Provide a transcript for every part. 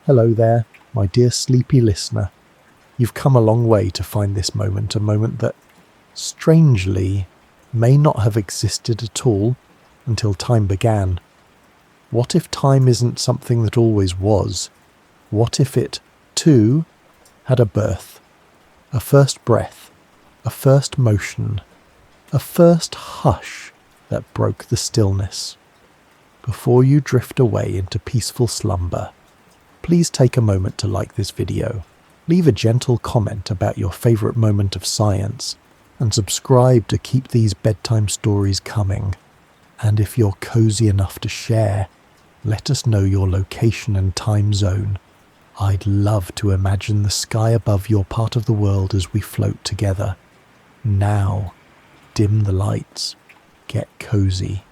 Hello there, my dear sleepy listener. You've come a long way to find this moment, a moment that, strangely, may not have existed at all until time began. What if time isn't something that always was? What if it, too, had a birth, a first breath, a first motion, a first hush that broke the stillness? Before you drift away into peaceful slumber, please take a moment to like this video, leave a gentle comment about your favourite moment of science, and subscribe to keep these bedtime stories coming. And if you're cozy enough to share, let us know your location and time zone. I'd love to imagine the sky above your part of the world as we float together. Now, dim the lights, get cozy,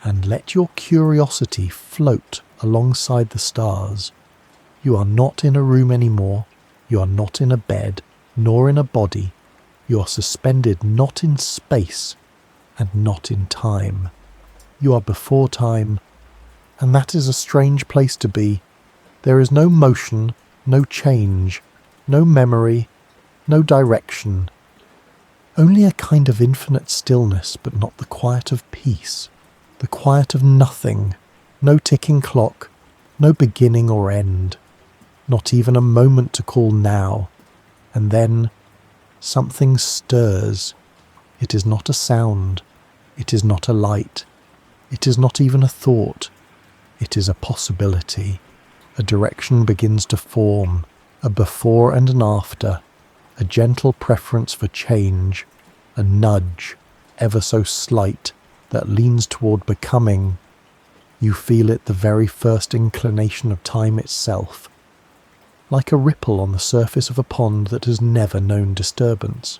and let your curiosity float alongside the stars. You are not in a room anymore, you are not in a bed, nor in a body. You are suspended not in space, and not in time. You are before time, and that is a strange place to be. There is no motion, no change, no memory, no direction. Only a kind of infinite stillness, but not the quiet of peace. The quiet of nothing, no ticking clock, no beginning or end, not even a moment to call now. And then something stirs. It is not a sound, it is not a light, it is not even a thought. It is a possibility. A direction begins to form, a before and an after, a gentle preference for change, a nudge, ever so slight, that leans toward becoming. You feel it the very first inclination of time itself, like a ripple on the surface of a pond that has never known disturbance.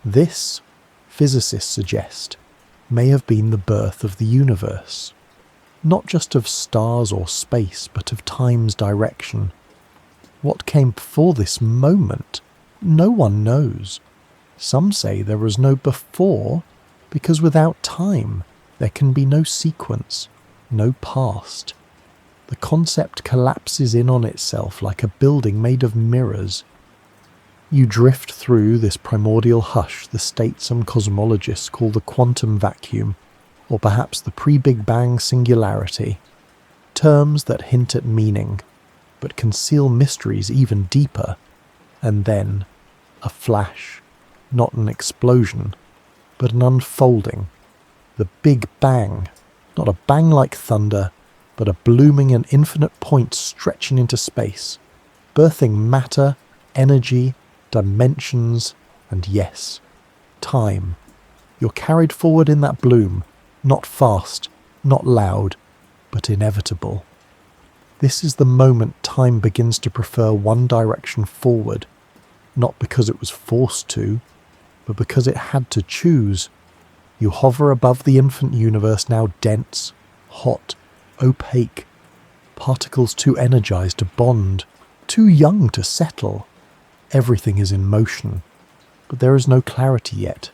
This, physicists suggest, may have been the birth of the universe, not just of stars or space, but of time's direction. What came before this moment? No one knows. Some say there was no before, because without time there can be no sequence, no past. The concept collapses in on itself like a building made of mirrors. You drift through this primordial hush the state some cosmologists call the quantum vacuum, or perhaps the pre-Big Bang singularity, terms that hint at meaning, but conceal mysteries even deeper. And then, a flash, not an explosion, but an unfolding. The Big Bang, not a bang like thunder, but a blooming and infinite point stretching into space, birthing matter, energy, dimensions, and yes, time. You're carried forward in that bloom, not fast, not loud, but inevitable. This is the moment time begins to prefer one direction forward, not because it was forced to, but because it had to choose. You hover above the infant universe, now dense, hot, opaque, particles too energized to bond, too young to settle. Everything is in motion, but there is no clarity yet,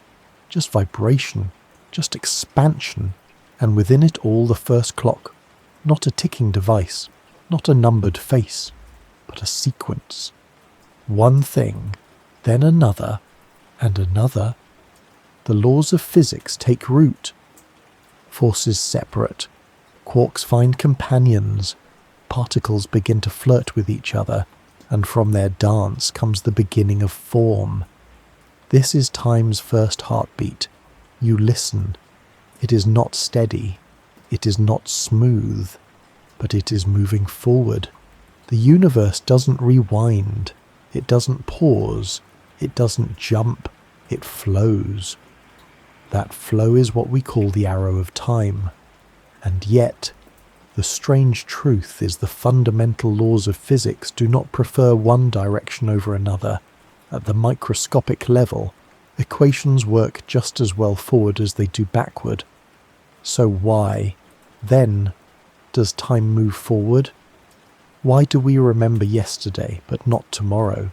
just vibration, just expansion, and within it all the first clock, not a ticking device, not a numbered face, but a sequence. One thing, then another, and another. The laws of physics take root. Forces separate, quarks find companions, particles begin to flirt with each other, and from their dance comes the beginning of form. This is time's first heartbeat. You listen. It is not steady, it is not smooth, but it is moving forward. The universe doesn't rewind, it doesn't pause, it doesn't jump, it flows. That flow is what we call the arrow of time. And yet, the strange truth is the fundamental laws of physics do not prefer one direction over another. At the microscopic level, equations work just as well forward as they do backward. So why, then, does time move forward? Why do we remember yesterday but not tomorrow?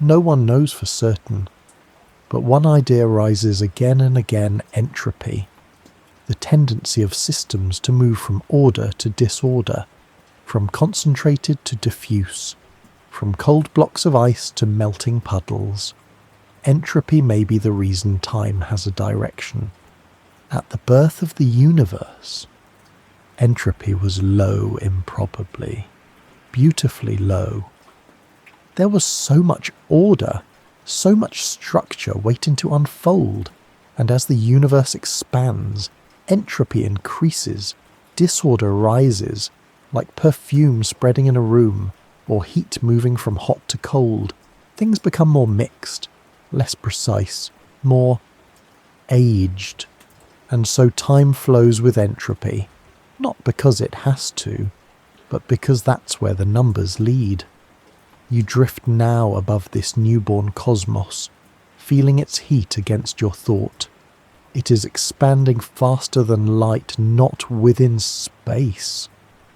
No one knows for certain. But one idea rises again and again: entropy. The tendency of systems to move from order to disorder. from concentrated to diffuse, from cold blocks of ice to melting puddles. Entropy may be the reason time has a direction. At the birth of the universe, entropy was low improbably, beautifully low. There was so much order, so much structure waiting to unfold, and as the universe expands, entropy increases, disorder rises, like perfume spreading in a room, or heat moving from hot to cold. Things become more mixed, less precise, more aged. And so time flows with entropy, not because it has to, but because that's where the numbers lead. You drift now above this newborn cosmos, feeling its heat against your thought. It is expanding faster than light, not within space,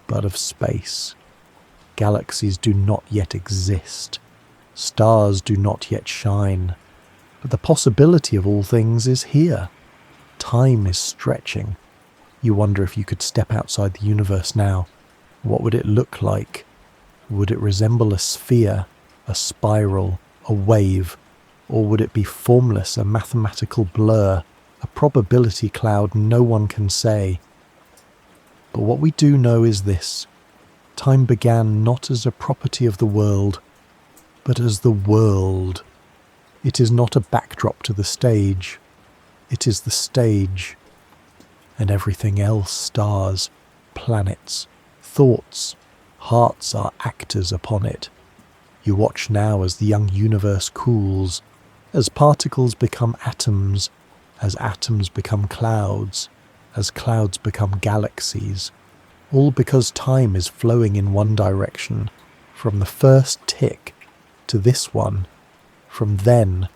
but of space. Galaxies do not yet exist. Stars do not yet shine. But the possibility of all things is here. Time is stretching. You wonder if you could step outside the universe now. What would it look like? Would it resemble a sphere, a spiral, a wave? Or would it be formless, a mathematical blur, a probability cloud no one can say? But what we do know is this. Time began not as a property of the world, but as the world. It is not a backdrop to the stage. It is the stage. And everything else, stars, planets, thoughts, hearts are actors upon it. You watch now as the young universe cools, as particles become atoms, as atoms become clouds, as clouds become galaxies, all because time is flowing in one direction, from the first tick to this one, from then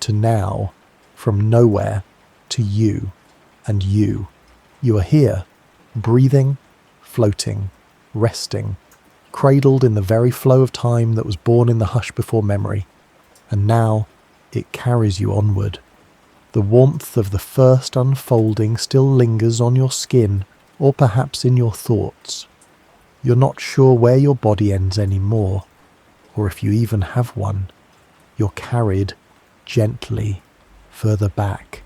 to now, from nowhere to you and you. You are here, breathing, floating, resting, cradled in the very flow of time that was born in the hush before memory, and now it carries you onward. The warmth of the first unfolding still lingers on your skin, or perhaps in your thoughts. You're not sure where your body ends anymore, or if you even have one. You're carried gently further back,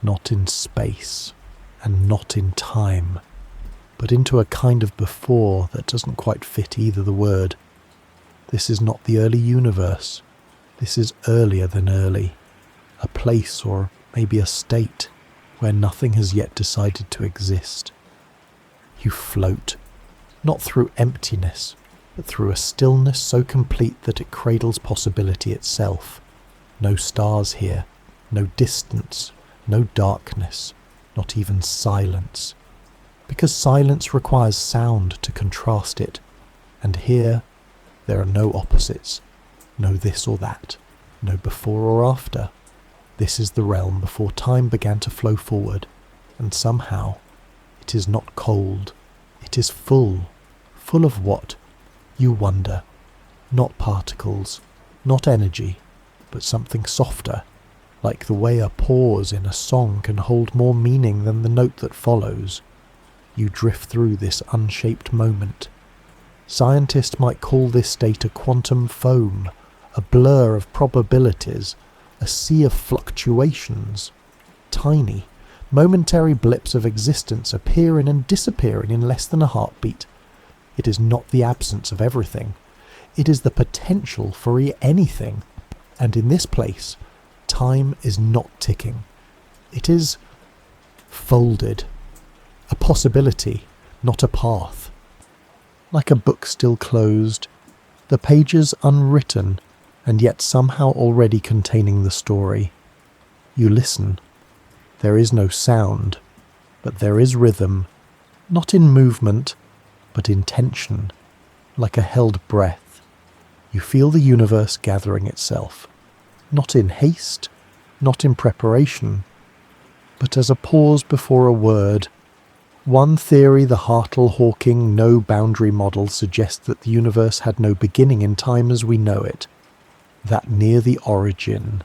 not in space and not in time, but into a kind of before that doesn't quite fit either the word. This is not the early universe. This is earlier than early, a place or maybe a state where nothing has yet decided to exist. You float, not through emptiness, but through a stillness so complete that it cradles possibility itself. No stars here, no distance, no darkness, not even silence. Because silence requires sound to contrast it, and here there are no opposites, no this or that, no before or after. This is the realm before time began to flow forward, and somehow it is not cold, it is full of what? You wonder. Not particles, not energy, but something softer, like the way a pause in a song can hold more meaning than the note that follows. You drift through this unshaped moment. Scientists might call this state a quantum foam, a blur of probabilities, a sea of fluctuations. Tiny, momentary blips of existence appearing and disappearing in less than a heartbeat. It is not the absence of everything. It is the potential for anything. And in this place, time is not ticking. It is folded. A possibility, not a path. Like a book still closed, the pages unwritten, and yet somehow already containing the story. You listen. There is no sound, but there is rhythm, not in movement, but in tension, like a held breath. You feel the universe gathering itself, not in haste, not in preparation, but as a pause before a word. One theory, the Hartle-Hawking no-boundary model, suggests that the universe had no beginning in time as we know it, that near the origin,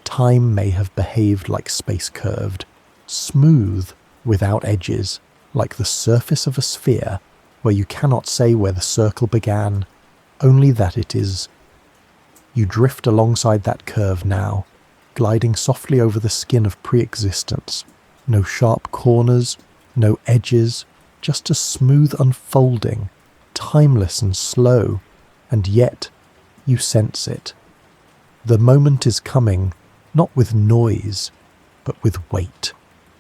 time may have behaved like space curved, smooth, without edges, like the surface of a sphere, where you cannot say where the circle began, only that it is. You drift alongside that curve now, gliding softly over the skin of pre-existence. No sharp corners, no edges, just a smooth unfolding, timeless and slow, and yet you sense it. The moment is coming, not with noise, but with weight.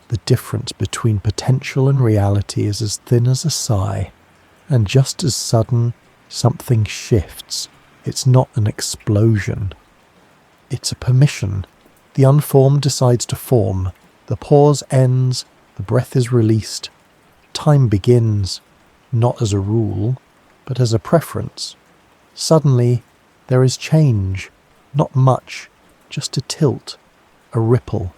The difference between potential and reality is as thin as a sigh, and just as sudden, something shifts. It's not an explosion. It's a permission. The unformed decides to form. The pause ends, the breath is released. Time begins, not as a rule, but as a preference. Suddenly, there is change. Not much, just a tilt, a ripple.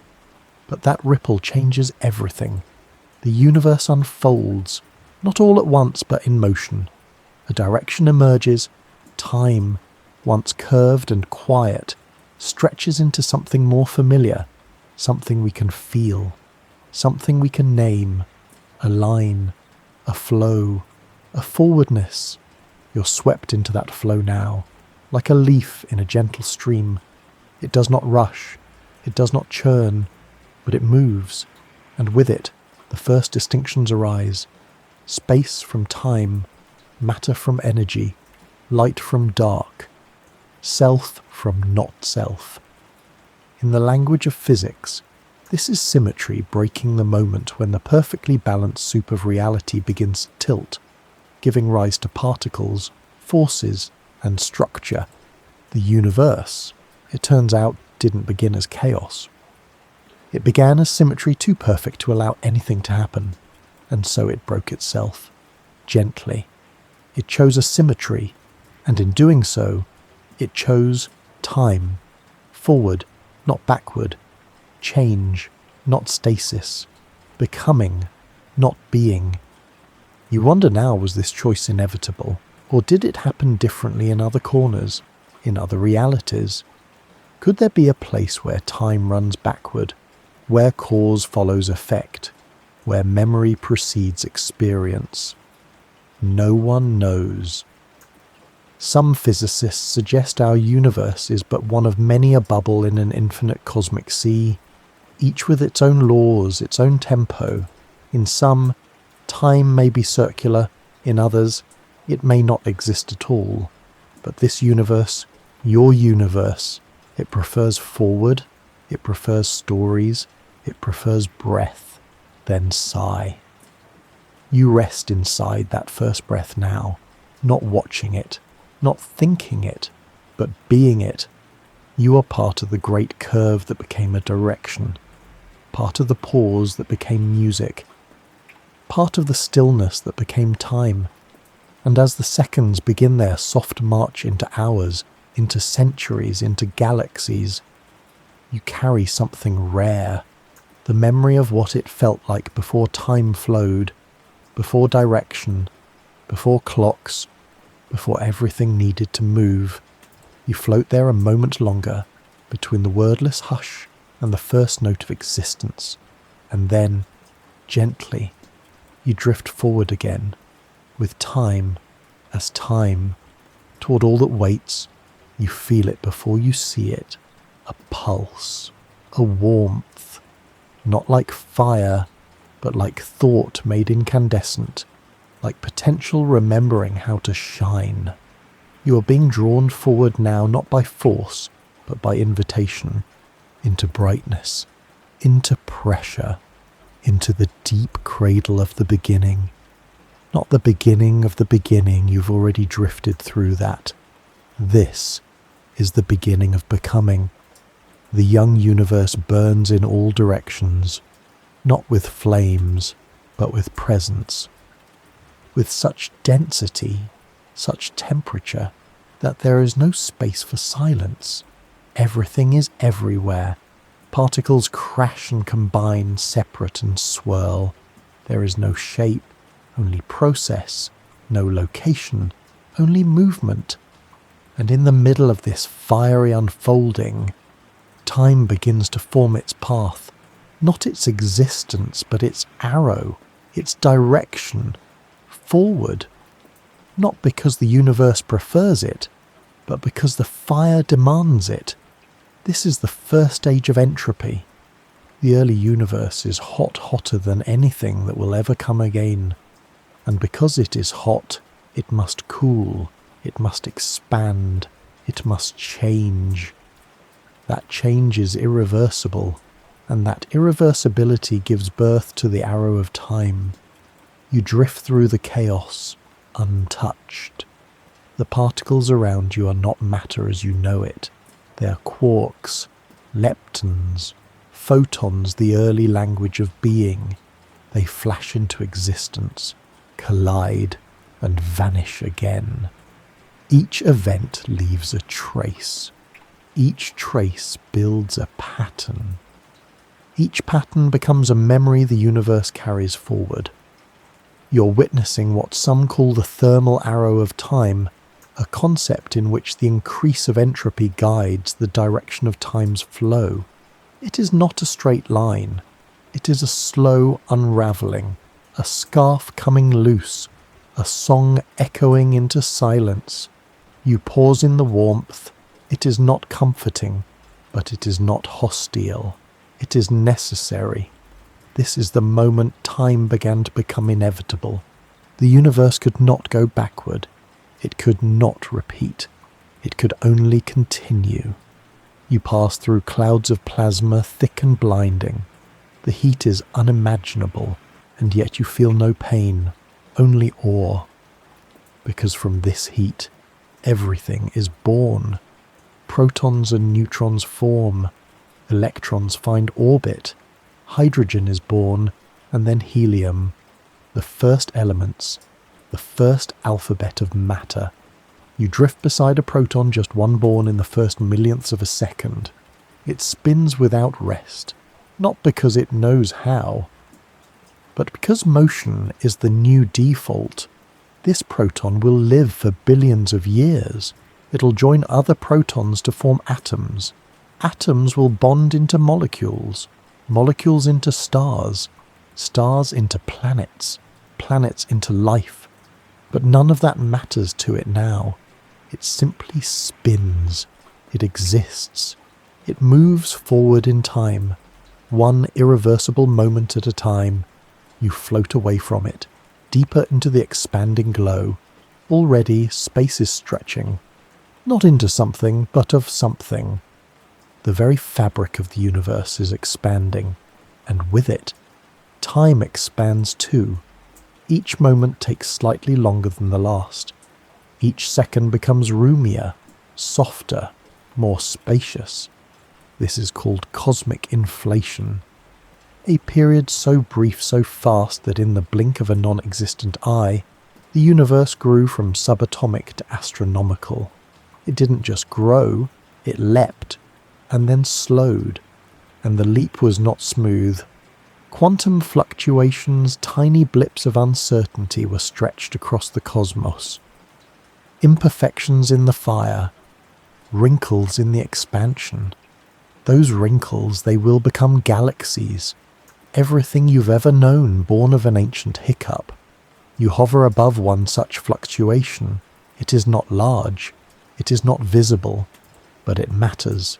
But that ripple changes everything. The universe unfolds, not all at once but in motion. A direction emerges. Time, once curved and quiet, stretches into something more familiar, something we can feel, something we can name, a line, a flow, a forwardness. You're swept into that flow now, like a leaf in a gentle stream. It does not rush, it does not churn, but it moves, and with it, the first distinctions arise. Space from time, matter from energy, light from dark, self from not self. In the language of physics, this is symmetry breaking the moment when the perfectly balanced soup of reality begins to tilt, giving rise to particles, forces, and structure. The universe, it turns out, didn't begin as chaos. It began as symmetry too perfect to allow anything to happen, and so it broke itself, gently. It chose a symmetry, and in doing so, it chose time, forward, not backward, change, not stasis, becoming, not being. You wonder now, was this choice inevitable, or did it happen differently in other corners, in other realities? Could there be a place where time runs backward, where cause follows effect, where memory precedes experience? No one knows. Some physicists suggest our universe is but one of many a bubble in an infinite cosmic sea, each with its own laws, its own tempo. In some, time may be circular, in others, it may not exist at all. But this universe, your universe, it prefers forward, it prefers stories, it prefers breath, then sigh. You rest inside that first breath now, not watching it, not thinking it, but being it. You are part of the great curve that became a direction, part of the pause that became music, part of the stillness that became time. And as the seconds begin their soft march into hours, into centuries, into galaxies, you carry something rare, the memory of what it felt like before time flowed, before direction, before clocks, before everything needed to move. You float there a moment longer, between the wordless hush and the first note of existence, and then, gently, you drift forward again, with time as time, toward all that waits. You feel it before you see it, a pulse, a warmth, not like fire, but like thought made incandescent, like potential remembering how to shine. You are being drawn forward now, not by force, but by invitation, into brightness, into pressure, into the deep cradle of the beginning. Not the beginning of the beginning, you've already drifted through that. This is the beginning of becoming. The young universe burns in all directions, not with flames, but with presence. With such density, such temperature, that there is no space for silence. Everything is everywhere. Particles crash and combine, separate and swirl. There is no shape, only process, no location, only movement. And in the middle of this fiery unfolding, time begins to form its path, not its existence, but its arrow, its direction, forward, not because the universe prefers it, but because the fire demands it. This is the first stage of entropy. The early universe is hotter than anything that will ever come again. And because it is hot, it must cool, it must expand, it must change. That change is irreversible, and that irreversibility gives birth to the arrow of time. You drift through the chaos, untouched. The particles around you are not matter as you know it. They are quarks, leptons, photons, the early language of being. They flash into existence, collide, and vanish again. Each event leaves a trace. Each trace builds a pattern. Each pattern becomes a memory the universe carries forward. You're witnessing what some call the thermal arrow of time, a concept in which the increase of entropy guides the direction of time's flow. It is not a straight line. It is a slow unravelling, a scarf coming loose, a song echoing into silence. You pause in the warmth. It is not comforting, but it is not hostile. It is necessary. This is the moment time began to become inevitable. The universe could not go backward. It could not repeat. It could only continue. You pass through clouds of plasma thick and blinding. The heat is unimaginable, and yet you feel no pain, only awe. Because from this heat, everything is born. Protons and neutrons form. Electrons find orbit. Hydrogen is born, and then helium. The first elements, the first alphabet of matter. You drift beside a proton just one born in the first millionths of a second. It spins without rest, not because it knows how, but because motion is the new default. This proton will live for billions of years. It'll join other protons to form atoms. Atoms will bond into molecules, molecules into stars, stars into planets, planets into life. But none of that matters to it now. It simply spins. It exists. It moves forward in time, one irreversible moment at a time. You float away from it, deeper into the expanding glow. Already space is stretching, not into something, but of something. The very fabric of the universe is expanding, and with it, time expands too. Each moment takes slightly longer than the last. Each second becomes roomier, softer, more spacious. This is called cosmic inflation. A period so brief, so fast that in the blink of a non-existent eye, the universe grew from subatomic to astronomical. It didn't just grow, it leapt, and then slowed, and the leap was not smooth. Quantum fluctuations, tiny blips of uncertainty were stretched across the cosmos. Imperfections in the fire, wrinkles in the expansion. Those wrinkles, they will become galaxies. Everything you've ever known born of an ancient hiccup. You hover above one such fluctuation. It is not large, it is not visible, but it matters.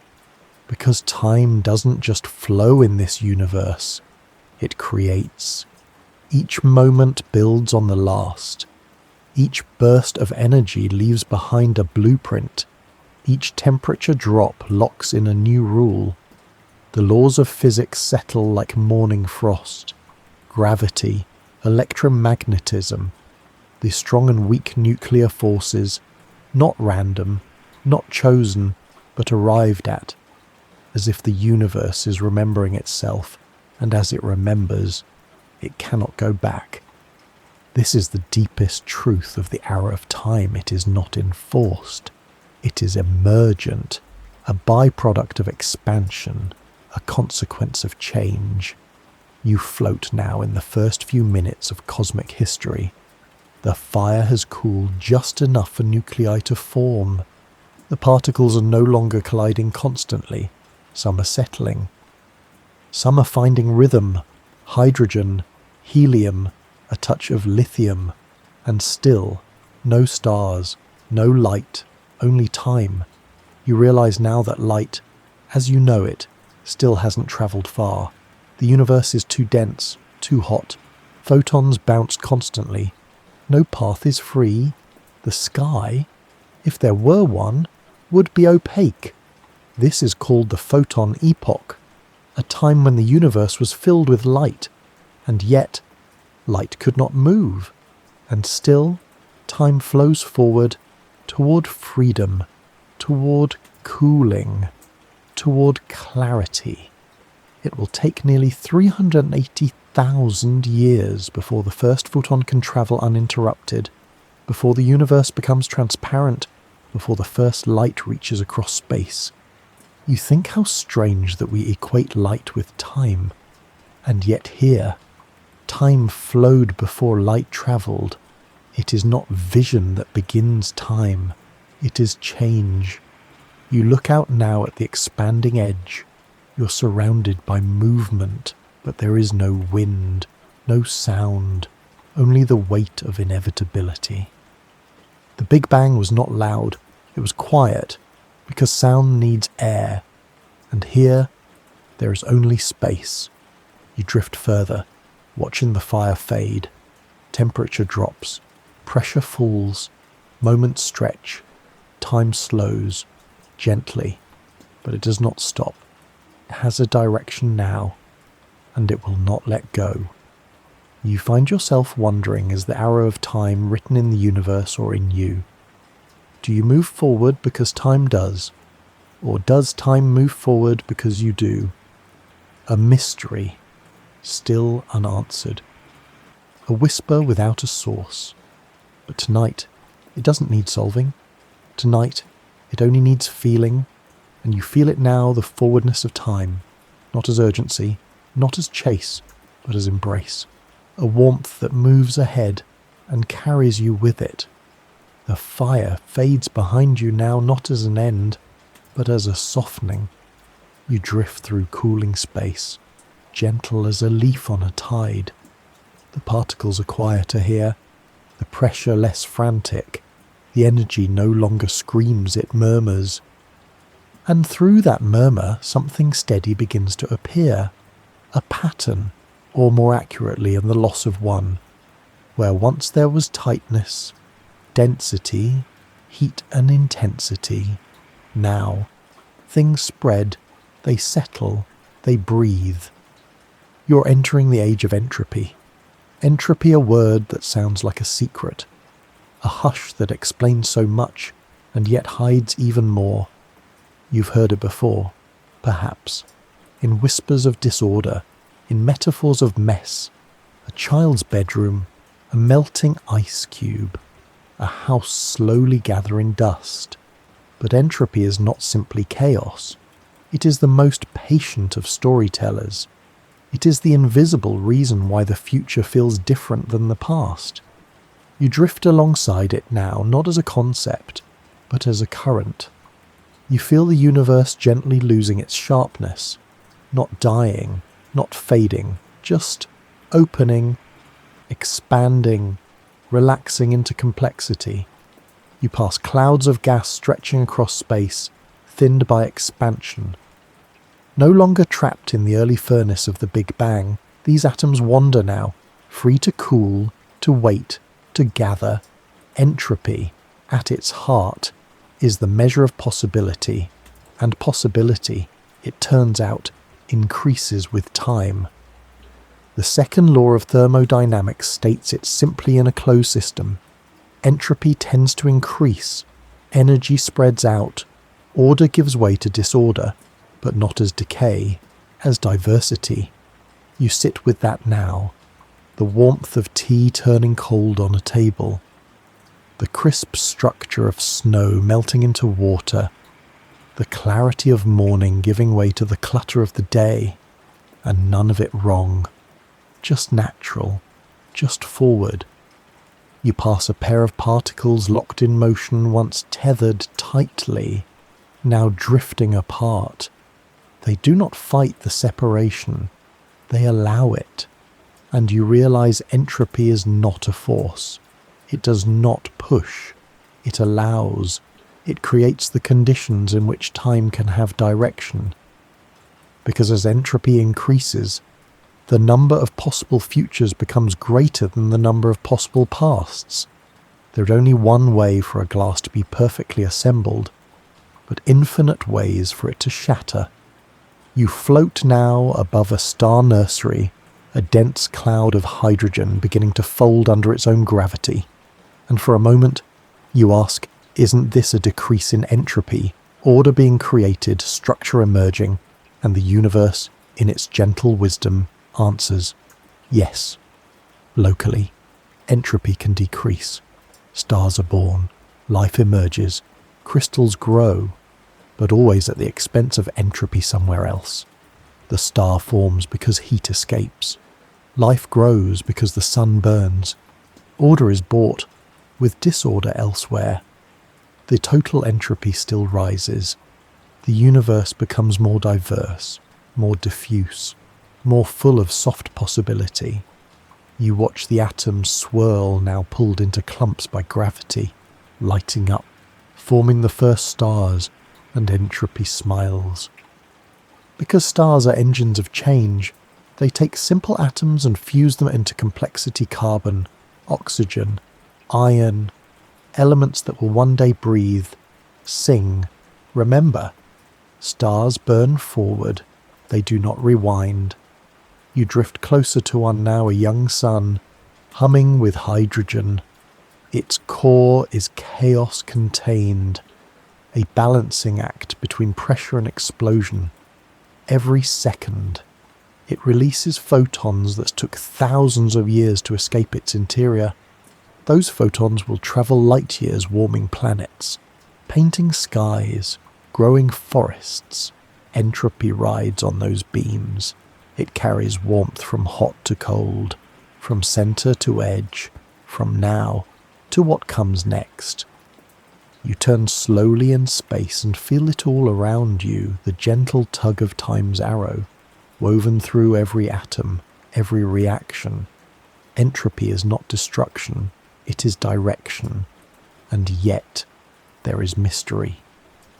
Because time doesn't just flow in this universe, it creates. Each moment builds on the last. Each burst of energy leaves behind a blueprint. Each temperature drop locks in a new rule. The laws of physics settle like morning frost. Gravity, electromagnetism, the strong and weak nuclear forces, not random, not chosen, but arrived at, as if the universe is remembering itself, and as it remembers, it cannot go back. This is the deepest truth of the arrow of time. It is not enforced. It is emergent, a byproduct of expansion, a consequence of change. You float now in the first few minutes of cosmic history. The fire has cooled just enough for nuclei to form. The particles are no longer colliding constantly. Some are settling. Some are finding rhythm, hydrogen, helium, a touch of lithium, and still, No stars, no light, only time. You realize now that light, as you know it, still hasn't travelled far. The universe is too dense, too hot. Photons bounce constantly. No path is free. The sky, if there were one, would be opaque. This is called the Photon epoch, a time when the universe was filled with light, and yet light could not move, and still time flows forward toward freedom, toward cooling, toward clarity. It will take nearly 380,000 years before the first photon can travel uninterrupted, before the universe becomes transparent, before the first light reaches across space. You think how strange that we equate light with time, and yet here, time flowed before light travelled. It is not vision that begins time, it is change. You look out now at the expanding edge. You're surrounded by movement, but there is no wind, no sound, only the weight of inevitability. The Big Bang was not loud, it was quiet, because sound needs air, and here there is only space. You drift further, watching the fire fade. Temperature drops, pressure falls, moments stretch, time slows, gently, but it does not stop. It has a direction now, and it will not let go. You find yourself wondering, is the arrow of time written in the universe or in you? Do you move forward because time does, or does time move forward because you do? A mystery, still unanswered. A whisper without a source. But tonight, it doesn't need solving. Tonight, it only needs feeling, and you feel it now, the forwardness of time, not as urgency, not as chase, but as embrace. A warmth that moves ahead and carries you with it. The fire fades behind you now, not as an end, but as a softening. You drift through cooling space, gentle as a leaf on a tide. The particles are quieter here, the pressure less frantic, the energy no longer screams, it murmurs. And through that murmur, something steady begins to appear, a pattern, or more accurately, in the loss of one, where once there was tightness, density, heat and intensity, now things spread, they settle, they breathe. You're entering the age of entropy. Entropy, a word that sounds like a secret, a hush that explains so much and yet hides even more. You've heard it before, perhaps, in whispers of disorder, in metaphors of mess, a child's bedroom, a melting ice cube, a house slowly gathering dust. But entropy is not simply chaos. It is the most patient of storytellers. It is the invisible reason why the future feels different than the past. You drift alongside it now, not as a concept, but as a current. You feel the universe gently losing its sharpness, not dying, not fading, just opening, expanding, relaxing into complexity. You pass clouds of gas stretching across space, thinned by expansion. No longer trapped in the early furnace of the Big Bang, these atoms wander now, free to cool, to wait, to gather. Entropy, at its heart, is the measure of possibility, and possibility, it turns out, increases with time. The second law of thermodynamics states it simply in a closed system. Entropy tends to increase, energy spreads out, order gives way to disorder, but not as decay, as diversity. You sit with that now, the warmth of tea turning cold on a table, the crisp structure of snow melting into water, the clarity of morning giving way to the clutter of the day, and none of it wrong, just natural, just forward. You pass a pair of particles locked in motion, once tethered tightly, now drifting apart. They do not fight the separation, they allow it, and you realize entropy is not a force. It does not push. It allows. It creates the conditions in which time can have direction. Because as entropy increases, the number of possible futures becomes greater than the number of possible pasts. There's only one way for a glass to be perfectly assembled, but infinite ways for it to shatter. You float now above a star nursery, a dense cloud of hydrogen beginning to fold under its own gravity. And for a moment, you ask, isn't this a decrease in entropy, order being created, structure emerging, and the universe, in its gentle wisdom, answers, yes. Locally, entropy can decrease. Stars are born, life emerges, crystals grow, but always at the expense of entropy somewhere else. The star forms because heat escapes. Life grows because the sun burns. Order is bought with disorder elsewhere. The total entropy still rises. The universe becomes more diverse, more diffuse, more full of soft possibility. You watch the atoms swirl, now pulled into clumps by gravity, lighting up, forming the first stars, and entropy smiles. Because stars are engines of change, they take simple atoms and fuse them into complexity carbon, oxygen, iron, elements that will one day breathe, sing, remember. Stars burn forward, they do not rewind. You drift closer to one now, a young sun, humming with hydrogen. Its core is chaos contained, a balancing act between pressure and explosion. Every second, it releases photons that took thousands of years to escape its interior. Those photons will travel light years, warming planets, painting skies, growing forests. Entropy rides on those beams. It carries warmth from hot to cold, from center to edge, from now to what comes next. You turn slowly in space and feel it all around you, the gentle tug of time's arrow, woven through every atom, every reaction. Entropy is not destruction, it is direction. And yet, there is mystery.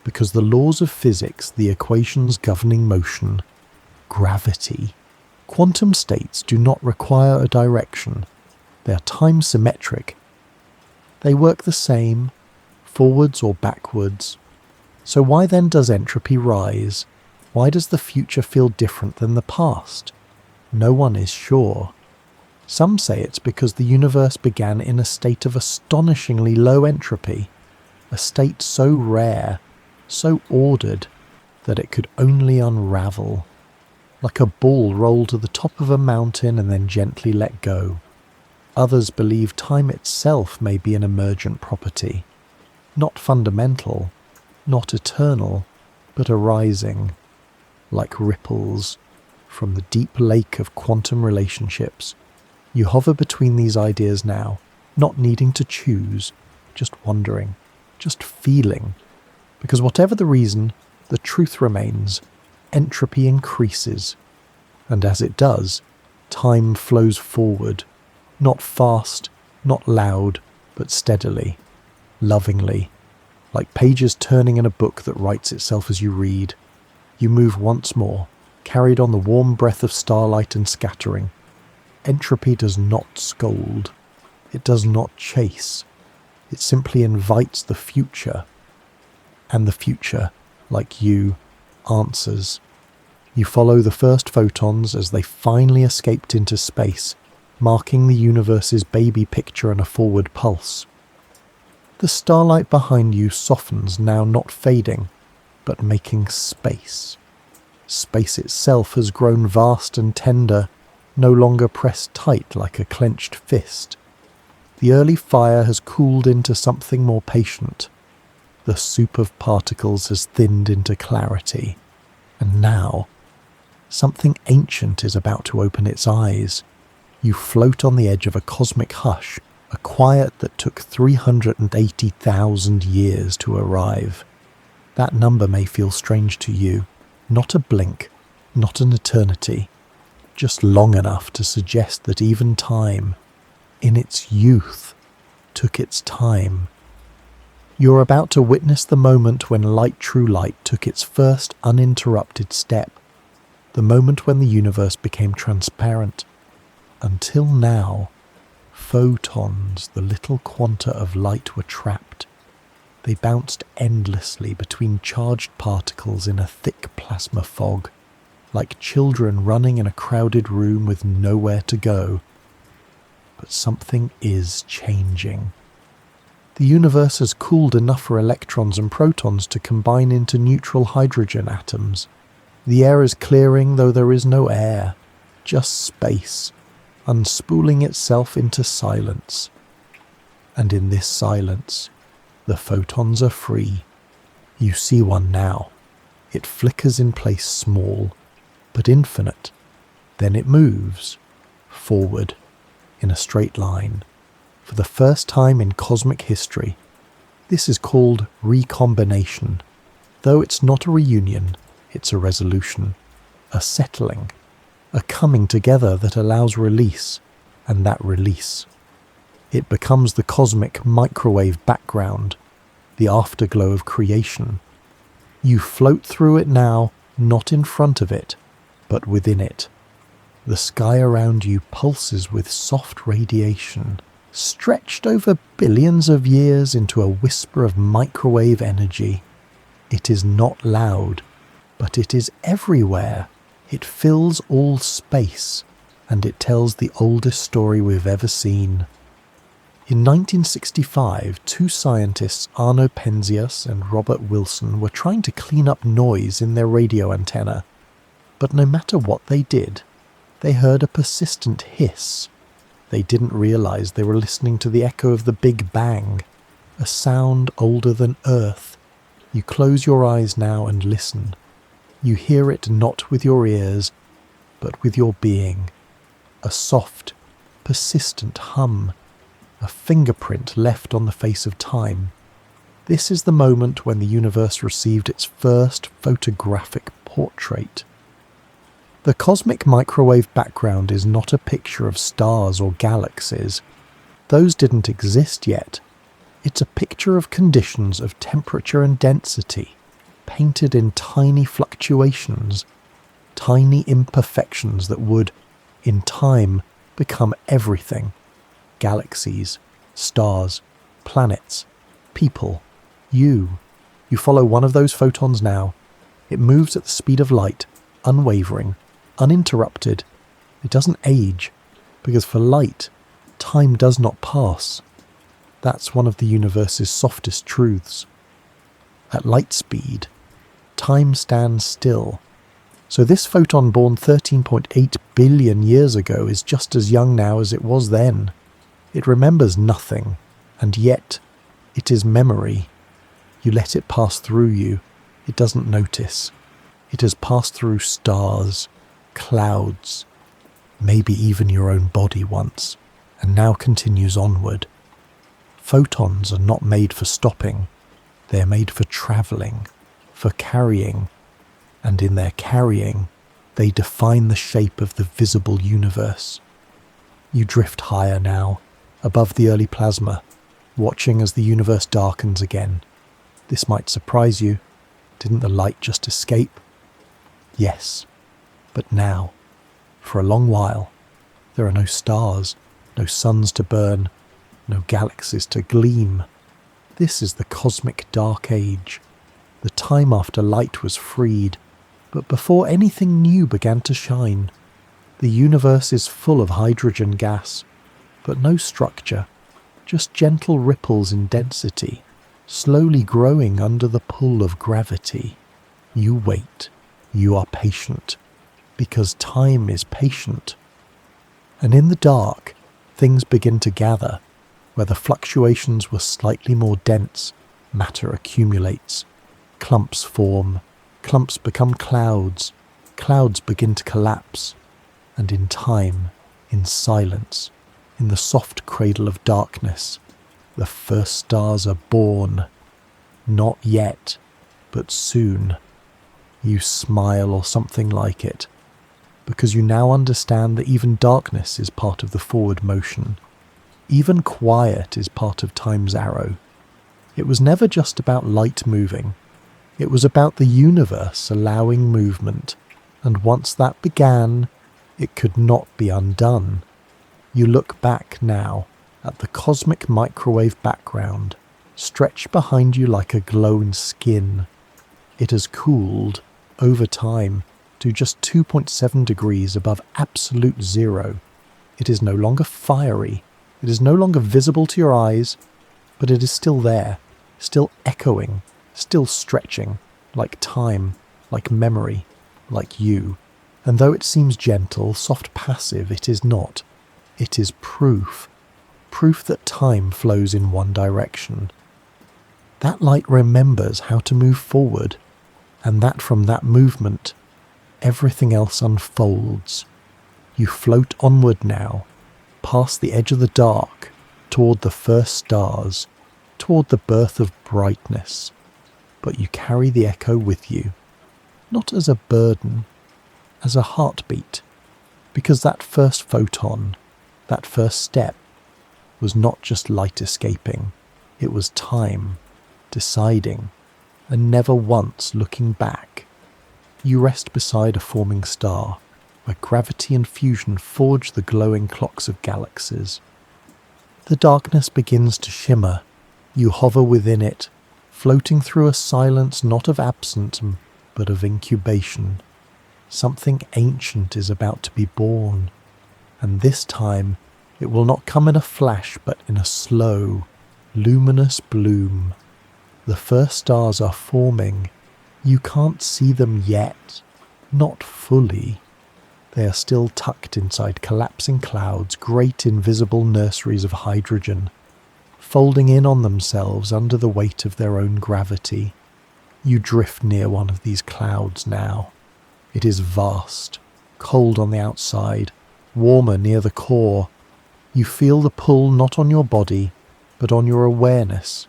Because the laws of physics, the equations governing motion, gravity, quantum states do not require a direction. They are time symmetric. They work the same, forwards or backwards. So why then does entropy rise? Why does the future feel different than the past? No one is sure. Some say it's because the universe began in a state of astonishingly low entropy, a state so rare, so ordered, that it could only unravel, like a ball rolled to the top of a mountain and then gently let go. Others believe time itself may be an emergent property, not fundamental, not eternal, but arising, like ripples, from the deep lake of quantum relationships. You hover between these ideas now, not needing to choose, just wondering, just feeling. Because whatever the reason, the truth remains. Entropy increases. And as it does, time flows forward. Not fast, not loud, but steadily, lovingly, like pages turning in a book that writes itself as you read. You move once more, carried on the warm breath of starlight and scattering. Entropy does not scold. It does not chase. It simply invites the future. And the future, like you, answers. You follow the first photons as they finally escaped into space, marking the universe's baby picture and a forward pulse. The starlight behind you softens, now not fading, but making space. Space itself has grown vast and tender, no longer pressed tight like a clenched fist. The early fire has cooled into something more patient. The soup of particles has thinned into clarity. And now, something ancient is about to open its eyes. You float on the edge of a cosmic hush, a quiet that took 380,000 years to arrive. That number may feel strange to you. Not a blink, not an eternity, just long enough to suggest that even time, in its youth, took its time. You're about to witness the moment when true light took its first uninterrupted step, the moment when the universe became transparent. Until now, photons, the little quanta of light, were trapped. They bounced endlessly between charged particles in a thick plasma fog, like children running in a crowded room with nowhere to go. But something is changing. The universe has cooled enough for electrons and protons to combine into neutral hydrogen atoms. The air is clearing, though there is no air, just space, unspooling itself into silence. And in this silence, the photons are free. You see one now. It flickers in place small, but infinite. Then it moves forward in a straight line. For the first time in cosmic history, this is called recombination. Though it's not a reunion, it's a resolution, a settling, a coming together that allows release, and that release. It becomes the cosmic microwave background, the afterglow of creation. You float through it now, not in front of it, but within it. The sky around you pulses with soft radiation, stretched over billions of years into a whisper of microwave energy. It is not loud, but it is everywhere. It fills all space, and it tells the oldest story we've ever seen. In 1965, two scientists, Arno Penzias and Robert Wilson, were trying to clean up noise in their radio antenna. But no matter what they did, they heard a persistent hiss. They didn't realize they were listening to the echo of the Big Bang, a sound older than Earth. You close your eyes now and listen. You hear it not with your ears, but with your being. A soft, persistent hum, a fingerprint left on the face of time. This is the moment when the universe received its first photographic portrait. The cosmic microwave background is not a picture of stars or galaxies. Those didn't exist yet. It's a picture of conditions of temperature and density, painted in tiny fluctuations, tiny imperfections that would, in time, become everything. Galaxies, stars, planets, people, you. You follow one of those photons now. It moves at the speed of light, unwavering, uninterrupted. It doesn't age, because for light, time does not pass. That's one of the universe's softest truths. At light speed, time stands still. So this photon born 13.8 billion years ago is just as young now as it was then. It remembers nothing, and yet it is memory. You let it pass through you. It doesn't notice. It has passed through stars, clouds, maybe even your own body once, and now continues onward. Photons are not made for stopping. They are made for travelling, for carrying, and in their carrying, they define the shape of the visible universe. You drift higher now, above the early plasma, watching as the universe darkens again. This might surprise you. Didn't the light just escape? Yes, but now, for a long while, there are no stars, no suns to burn, no galaxies to gleam. This is the cosmic dark age, the time after light was freed, but before anything new began to shine. The universe is full of hydrogen gas, but no structure, just gentle ripples in density, slowly growing under the pull of gravity. You wait. You are patient, because time is patient. And in the dark, things begin to gather. Where the fluctuations were slightly more dense, matter accumulates. Clumps form. Clumps become clouds. Clouds begin to collapse. And in time, in silence, in the soft cradle of darkness, the first stars are born. Not yet, but soon. You smile or something like it, because you now understand that even darkness is part of the forward motion. Even quiet is part of time's arrow. It was never just about light moving. It was about the universe allowing movement, and once that began, it could not be undone. You look back now at the cosmic microwave background, stretched behind you like a glowing skin. It has cooled, over time, to just 2.7 degrees above absolute zero. It is no longer fiery. It is no longer visible to your eyes, but it is still there, still echoing, still stretching, like time, like memory, like you. And though it seems gentle, soft, passive, it is not. It is proof. Proof that time flows in one direction. That light remembers how to move forward, and that from that movement, everything else unfolds. You float onward now, past the edge of the dark, toward the first stars, toward the birth of brightness. But you carry the echo with you, not as a burden, as a heartbeat, because that first photon, that first step, was not just light escaping, it was time, deciding, and never once looking back. You rest beside a forming star, where gravity and fusion forge the glowing clocks of galaxies. The darkness begins to shimmer. You hover within it, floating through a silence not of absence, but of incubation. Something ancient is about to be born, and this time it will not come in a flash, but in a slow, luminous bloom. The first stars are forming. You can't see them yet, not fully. They are still tucked inside collapsing clouds, great invisible nurseries of hydrogen, folding in on themselves under the weight of their own gravity. You drift near one of these clouds now. It is vast, cold on the outside, warmer near the core. You feel the pull not on your body, but on your awareness,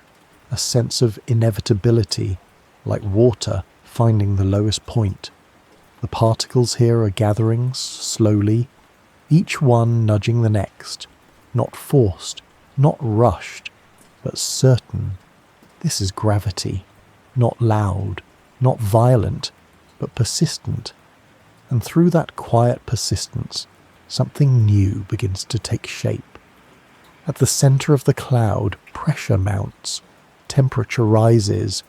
a sense of inevitability, like water finding the lowest point. The particles here are gathering slowly, each one nudging the next, not forced, not rushed, but certain. This is gravity, not loud, not violent, but persistent. And through that quiet persistence, something new begins to take shape. At the center of the cloud, pressure mounts, temperature rises,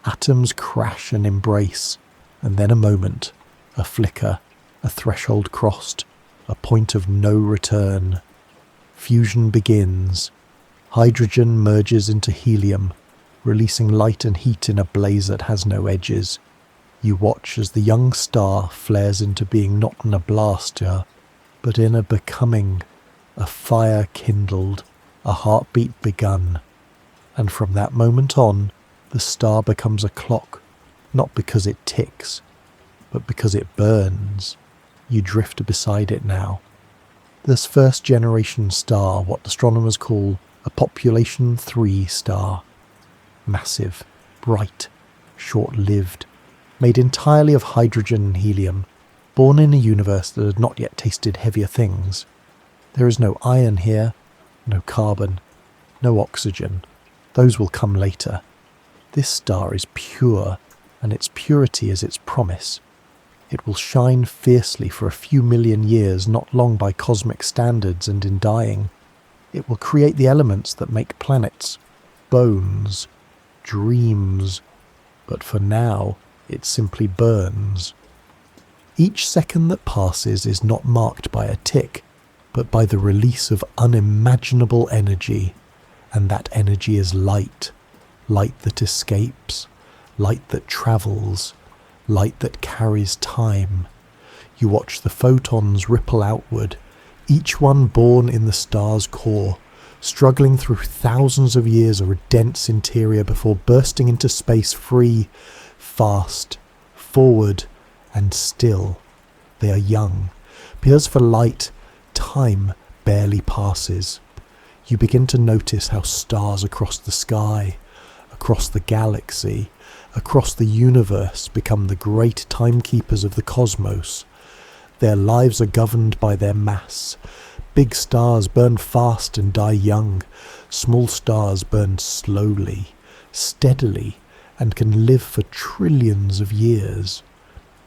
atoms crash and embrace, and then a moment, a flicker, a threshold crossed, a point of no return. Fusion begins. Hydrogen merges into helium, releasing light and heat in a blaze that has no edges. You watch as the young star flares into being not in a blaster, but in a becoming, a fire kindled, a heartbeat begun. And from that moment on, the star becomes a clock, not because it ticks, but because it burns. You drift beside it now. This first generation star, what astronomers call a population 3 star. Massive, bright, short-lived, made entirely of hydrogen and helium, born in a universe that had not yet tasted heavier things. There is no iron here, no carbon, no oxygen. Those will come later. This star is pure, and its purity is its promise. It will shine fiercely for a few million years, not long by cosmic standards, and in dying, it will create the elements that make planets, bones, dreams, but for now, it simply burns. Each second that passes is not marked by a tick, but by the release of unimaginable energy, and that energy is light, light that escapes, light that travels, light that carries time. You watch the photons ripple outward, each one born in the star's core, struggling through thousands of years of a dense interior before bursting into space free, fast, forward, and still. They are young, because for light, time barely passes. You begin to notice how stars across the sky, across the galaxy, across the universe become the great timekeepers of the cosmos. Their lives are governed by their mass, Big stars burn fast and die young. Small stars burn slowly, steadily, and can live for trillions of years.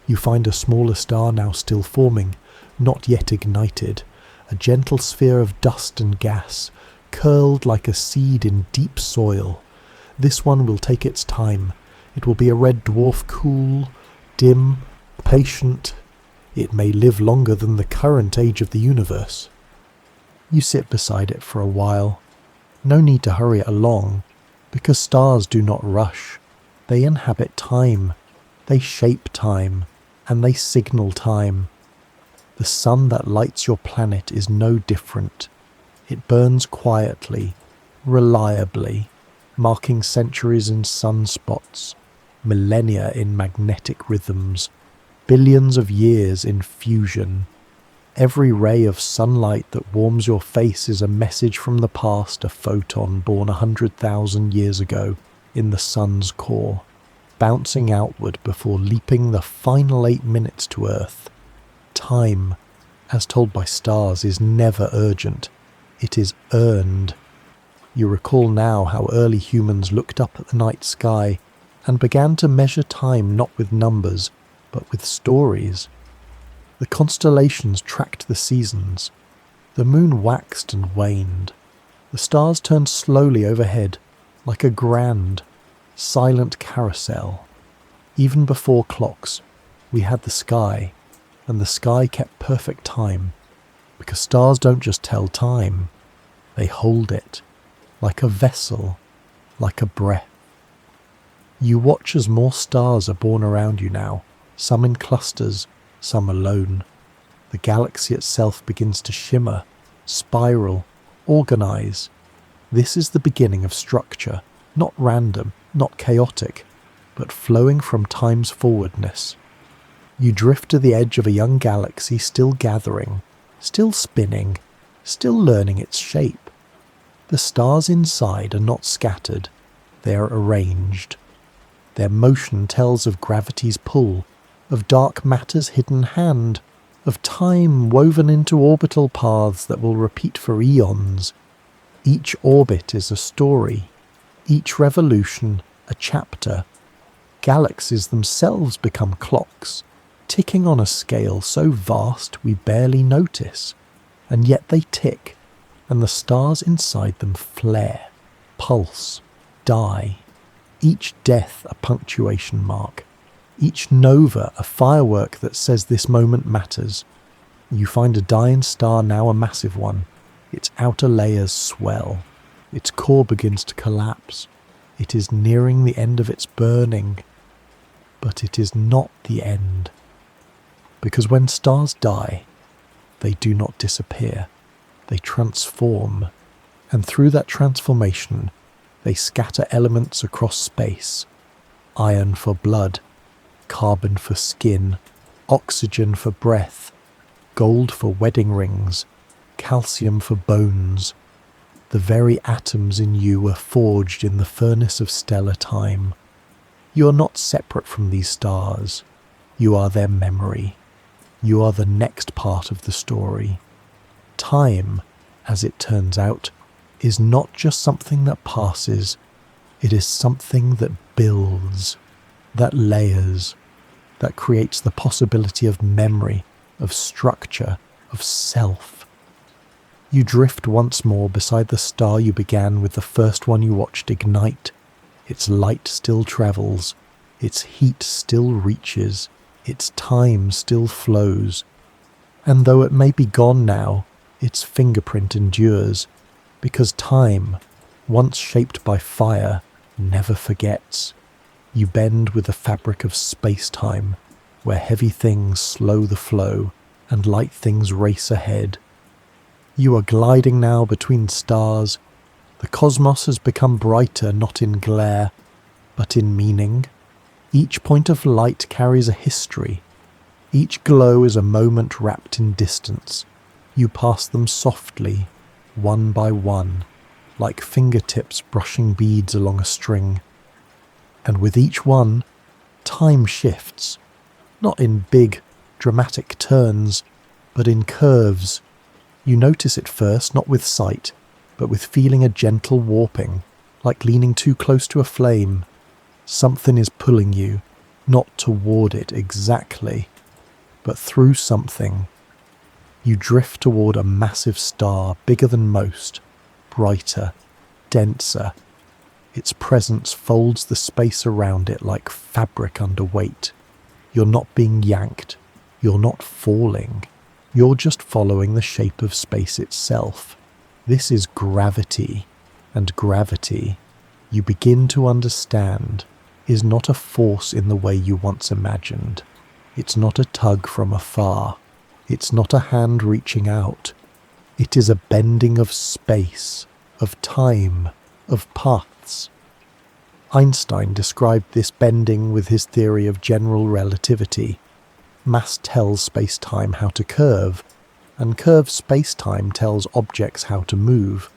You find a smaller star now still forming, not yet ignited, a gentle sphere of dust and gas, curled like a seed in deep soil. This one will take its time. It will be a red dwarf, cool, dim, patient. It may live longer than the current age of the universe. You sit beside it for a while. No need to hurry it along, because stars do not rush. They inhabit time. They shape time, and they signal time. The sun that lights your planet is no different. It burns quietly, reliably, marking centuries in sunspots, millennia in magnetic rhythms, billions of years in fusion. Every ray of sunlight that warms your face is a message from the past, a photon born 100,000 years ago in the sun's core, bouncing outward before leaping the final 8 minutes to Earth. Time, as told by stars, is never urgent. It is earned. You recall now how early humans looked up at the night sky and began to measure time not with numbers, but with stories. The constellations tracked the seasons. The moon waxed and waned. The stars turned slowly overhead, like a grand, silent carousel. Even before clocks, we had the sky, and the sky kept perfect time, because stars don't just tell time, they hold it, like a vessel, like a breath. You watch as more stars are born around you now, some in clusters, some alone. The galaxy itself begins to shimmer, spiral, organize. This is the beginning of structure, not random, not chaotic, but flowing from time's forwardness. You drift to the edge of a young galaxy still gathering, still spinning, still learning its shape. The stars inside are not scattered, they are arranged. Their motion tells of gravity's pull, of dark matter's hidden hand, of time woven into orbital paths that will repeat for eons. Each orbit is a story, each revolution a chapter. Galaxies themselves become clocks, ticking on a scale so vast we barely notice, and yet they tick, and the stars inside them flare, pulse, die, each death a punctuation mark, each nova a firework that says this moment matters. You find a dying star, now a massive one. Its outer layers swell. Its core begins to collapse. It is nearing the end of its burning. But it is not the end. Because when stars die, they do not disappear. They transform. And through that transformation, they scatter elements across space. Iron for blood, carbon for skin, oxygen for breath, gold for wedding rings, calcium for bones. The very atoms in you were forged in the furnace of stellar time. You are not separate from these stars. You are their memory. You are the next part of the story. Time, as it turns out, is not just something that passes. It is something that builds, that layers, that creates the possibility of memory, of structure, of self. You drift once more beside the star you began with, the first one you watched ignite. Its light still travels, its heat still reaches, its time still flows. And though it may be gone now, its fingerprint endures, because time, once shaped by fire, never forgets. You bend with the fabric of space-time, where heavy things slow the flow and light things race ahead. You are gliding now between stars. The cosmos has become brighter, not in glare, but in meaning. Each point of light carries a history. Each glow is a moment wrapped in distance. You pass them softly, one by one, like fingertips brushing beads along a string. And with each one, time shifts, not in big, dramatic turns, but in curves. You notice it first not with sight, but with feeling a gentle warping, like leaning too close to a flame. Something is pulling you, not toward it exactly, but through something. You drift toward a massive star, bigger than most, brighter, denser. Its presence folds the space around it like fabric under weight. You're not being yanked. You're not falling. You're just following the shape of space itself. This is gravity, and gravity, you begin to understand, is not a force in the way you once imagined. It's not a tug from afar. It's not a hand reaching out. It is a bending of space, of time, of paths. Einstein described this bending with his theory of general relativity. Mass tells space-time how to curve, and curved space-time tells objects how to move.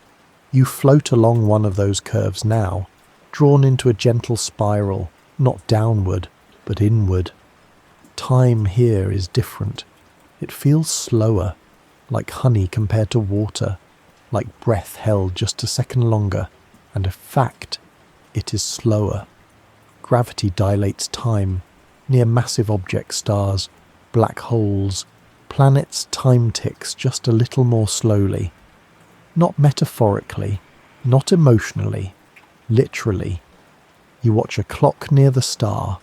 You float along one of those curves now, drawn into a gentle spiral, not downward, but inward. Time here is different. It feels slower, like honey compared to water, like breath held just a second longer, and in fact, it is slower. Gravity dilates time. Near massive object stars, black holes, planets' time ticks just a little more slowly. Not metaphorically, not emotionally, literally. You watch a clock near the star.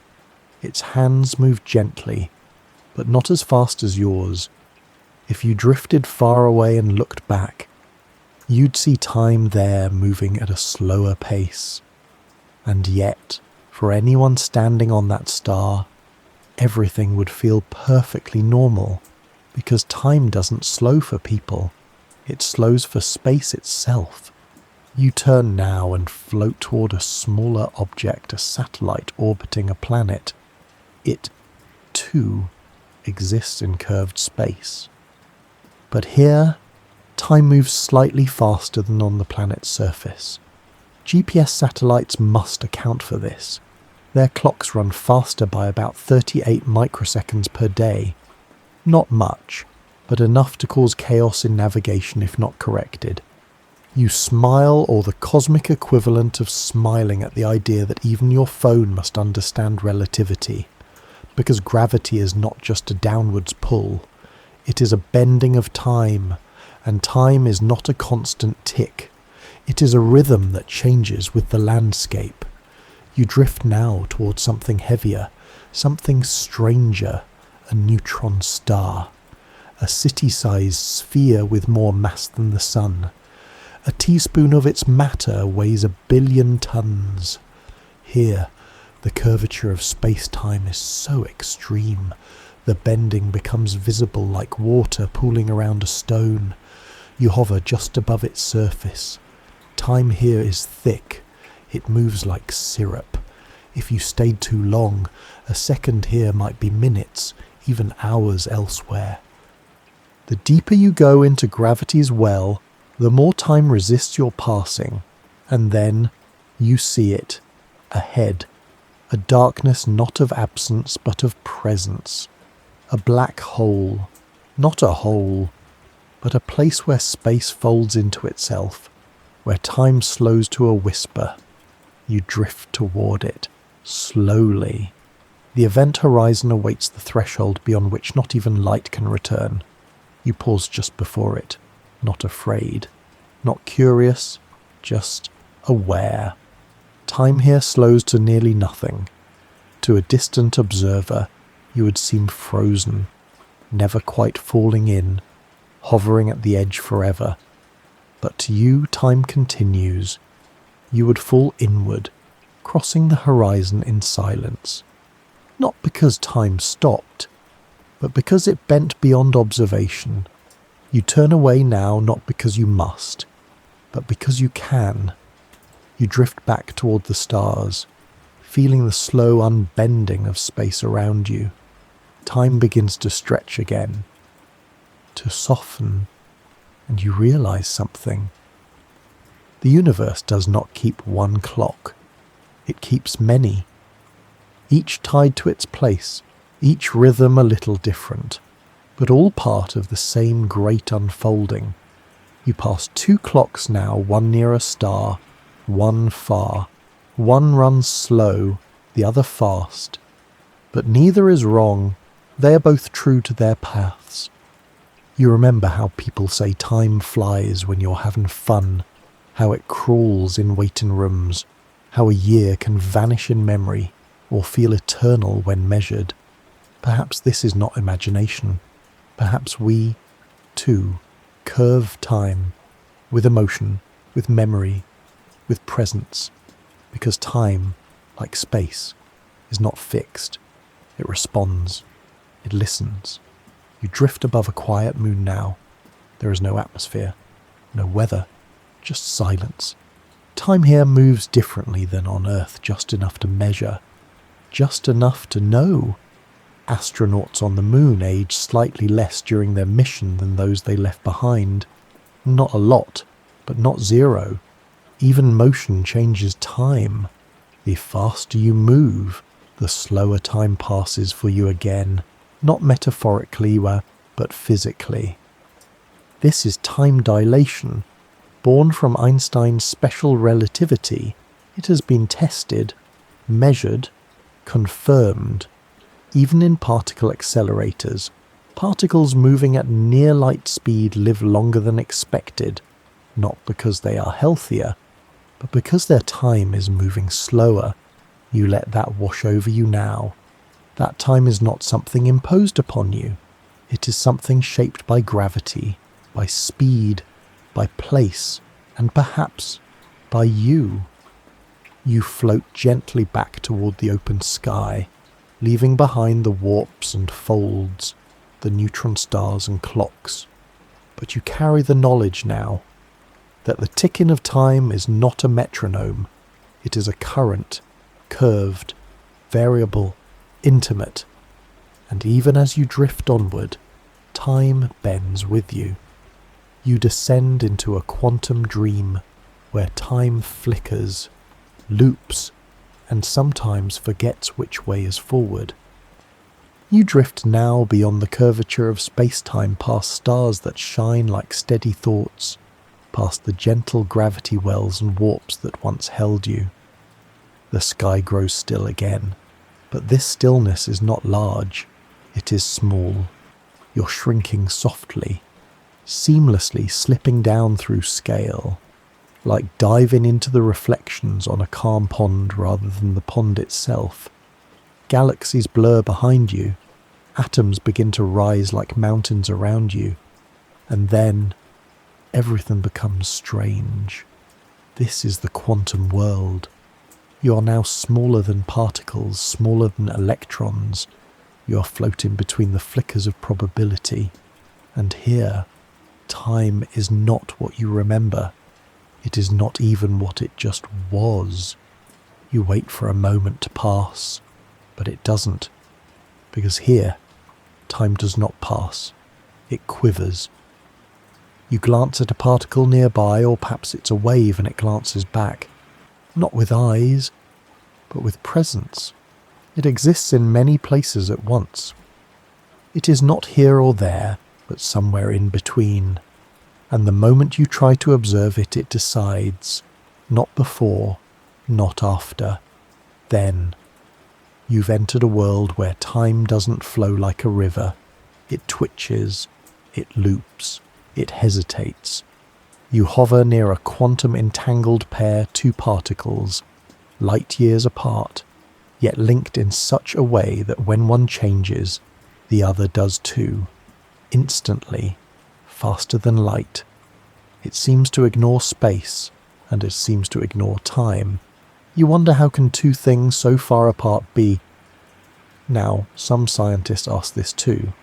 Its hands move gently, but not as fast as yours. If you drifted far away and looked back, you'd see time there moving at a slower pace. And yet, for anyone standing on that star, everything would feel perfectly normal, because time doesn't slow for people. It slows for space itself. You turn now and float toward a smaller object, a satellite orbiting a planet. It, too, exists in curved space. But here, time moves slightly faster than on the planet's surface. GPS satellites must account for this. Their clocks run faster by about 38 microseconds per day. Not much, but enough to cause chaos in navigation if not corrected. You smile, or the cosmic equivalent of smiling at the idea that even your phone must understand relativity, because gravity is not just a downwards pull. It is a bending of time, and time is not a constant tick. It is a rhythm that changes with the landscape. You drift now towards something heavier, something stranger, a neutron star, a city-sized sphere with more mass than the sun. A teaspoon of its matter weighs 1 billion tons. Here, the curvature of space-time is so extreme, the bending becomes visible like water pooling around a stone. You hover just above its surface. Time here is thick. It moves like syrup. If you stayed too long, a second here might be minutes, even hours elsewhere. The deeper you go into gravity's well, the more time resists your passing, and then you see it, ahead, a darkness not of absence but of presence, a black hole, not a hole, but a place where space folds into itself, where time slows to a whisper. You drift toward it, slowly. The event horizon awaits the threshold beyond which not even light can return. You pause just before it, not afraid, not curious, just aware. Time here slows to nearly nothing. To a distant observer, you would seem frozen, never quite falling in, hovering at the edge forever. But to you, time continues. You would fall inward, crossing the horizon in silence. Not because time stopped, but because it bent beyond observation. You turn away now not because you must, but because you can. You drift back toward the stars, feeling the slow unbending of space around you. Time begins to stretch again, to soften, and you realize something. The universe does not keep one clock. It keeps many, each tied to its place, each rhythm a little different. but all part of the same great unfolding. You pass 2 clocks now, one near a star, one far. One runs slow, the other fast. But neither is wrong, they are both true to their paths. You remember how people say time flies when you're having fun, how it crawls in waiting rooms, how a year can vanish in memory or feel eternal when measured. Perhaps this is not imagination. Perhaps we, too, curve time with emotion, with memory, with presence, because time, like space, is not fixed. It responds. It listens. You drift above a quiet moon now. There is no atmosphere, no weather, just silence. Time here moves differently than on Earth, just enough to measure, just enough to know. Astronauts on the moon age slightly less during their mission than those they left behind. Not a lot, but not zero. Even motion changes time. The faster you move, the slower time passes for you again, not metaphorically, but physically. This is time dilation. Born from Einstein's special relativity, it has been tested, measured, confirmed. Even in particle accelerators, particles moving at near light speed live longer than expected, not because they are healthier, but because their time is moving slower. You let that wash over you now. That time is not something imposed upon you. It is something shaped by gravity, by speed, by place, and perhaps by you. You float gently back toward the open sky, leaving behind the warps and folds, the neutron stars and clocks. But you carry the knowledge now that the ticking of time is not a metronome. It is a current, curved, variable, intimate. And even as you drift onward, time bends with you. You descend into a quantum dream where time flickers, loops, and sometimes forgets which way is forward. You drift now beyond the curvature of space-time, past stars that shine like steady thoughts, past the gentle gravity wells and warps that once held you. The sky grows still again, but this stillness is not large, it is small. You're shrinking softly, seamlessly slipping down through scale, like diving into the reflections on a calm pond rather than the pond itself. Galaxies blur behind you, atoms begin to rise like mountains around you, and then everything becomes strange. This is the quantum world. You are now smaller than particles, smaller than electrons. You are floating between the flickers of probability, and here, time is not what you remember. It is not even what it just was. You wait for a moment to pass, but it doesn't, because here, time does not pass. It quivers. You glance at a particle nearby, or perhaps it's a wave and it glances back. Not with eyes, but with presence. It exists in many places at once. It is not here or there, but somewhere in between. And the moment you try to observe it, it decides, not before, not after, then. You've entered a world where time doesn't flow like a river. It twitches, it loops, it hesitates. You hover near a quantum entangled pair, two particles, light years apart, yet linked in such a way that when one changes, the other does too, instantly, faster than light. It seems to ignore space, and it seems to ignore time. You wonder, how can two things so far apart be? Now, some scientists ask this too.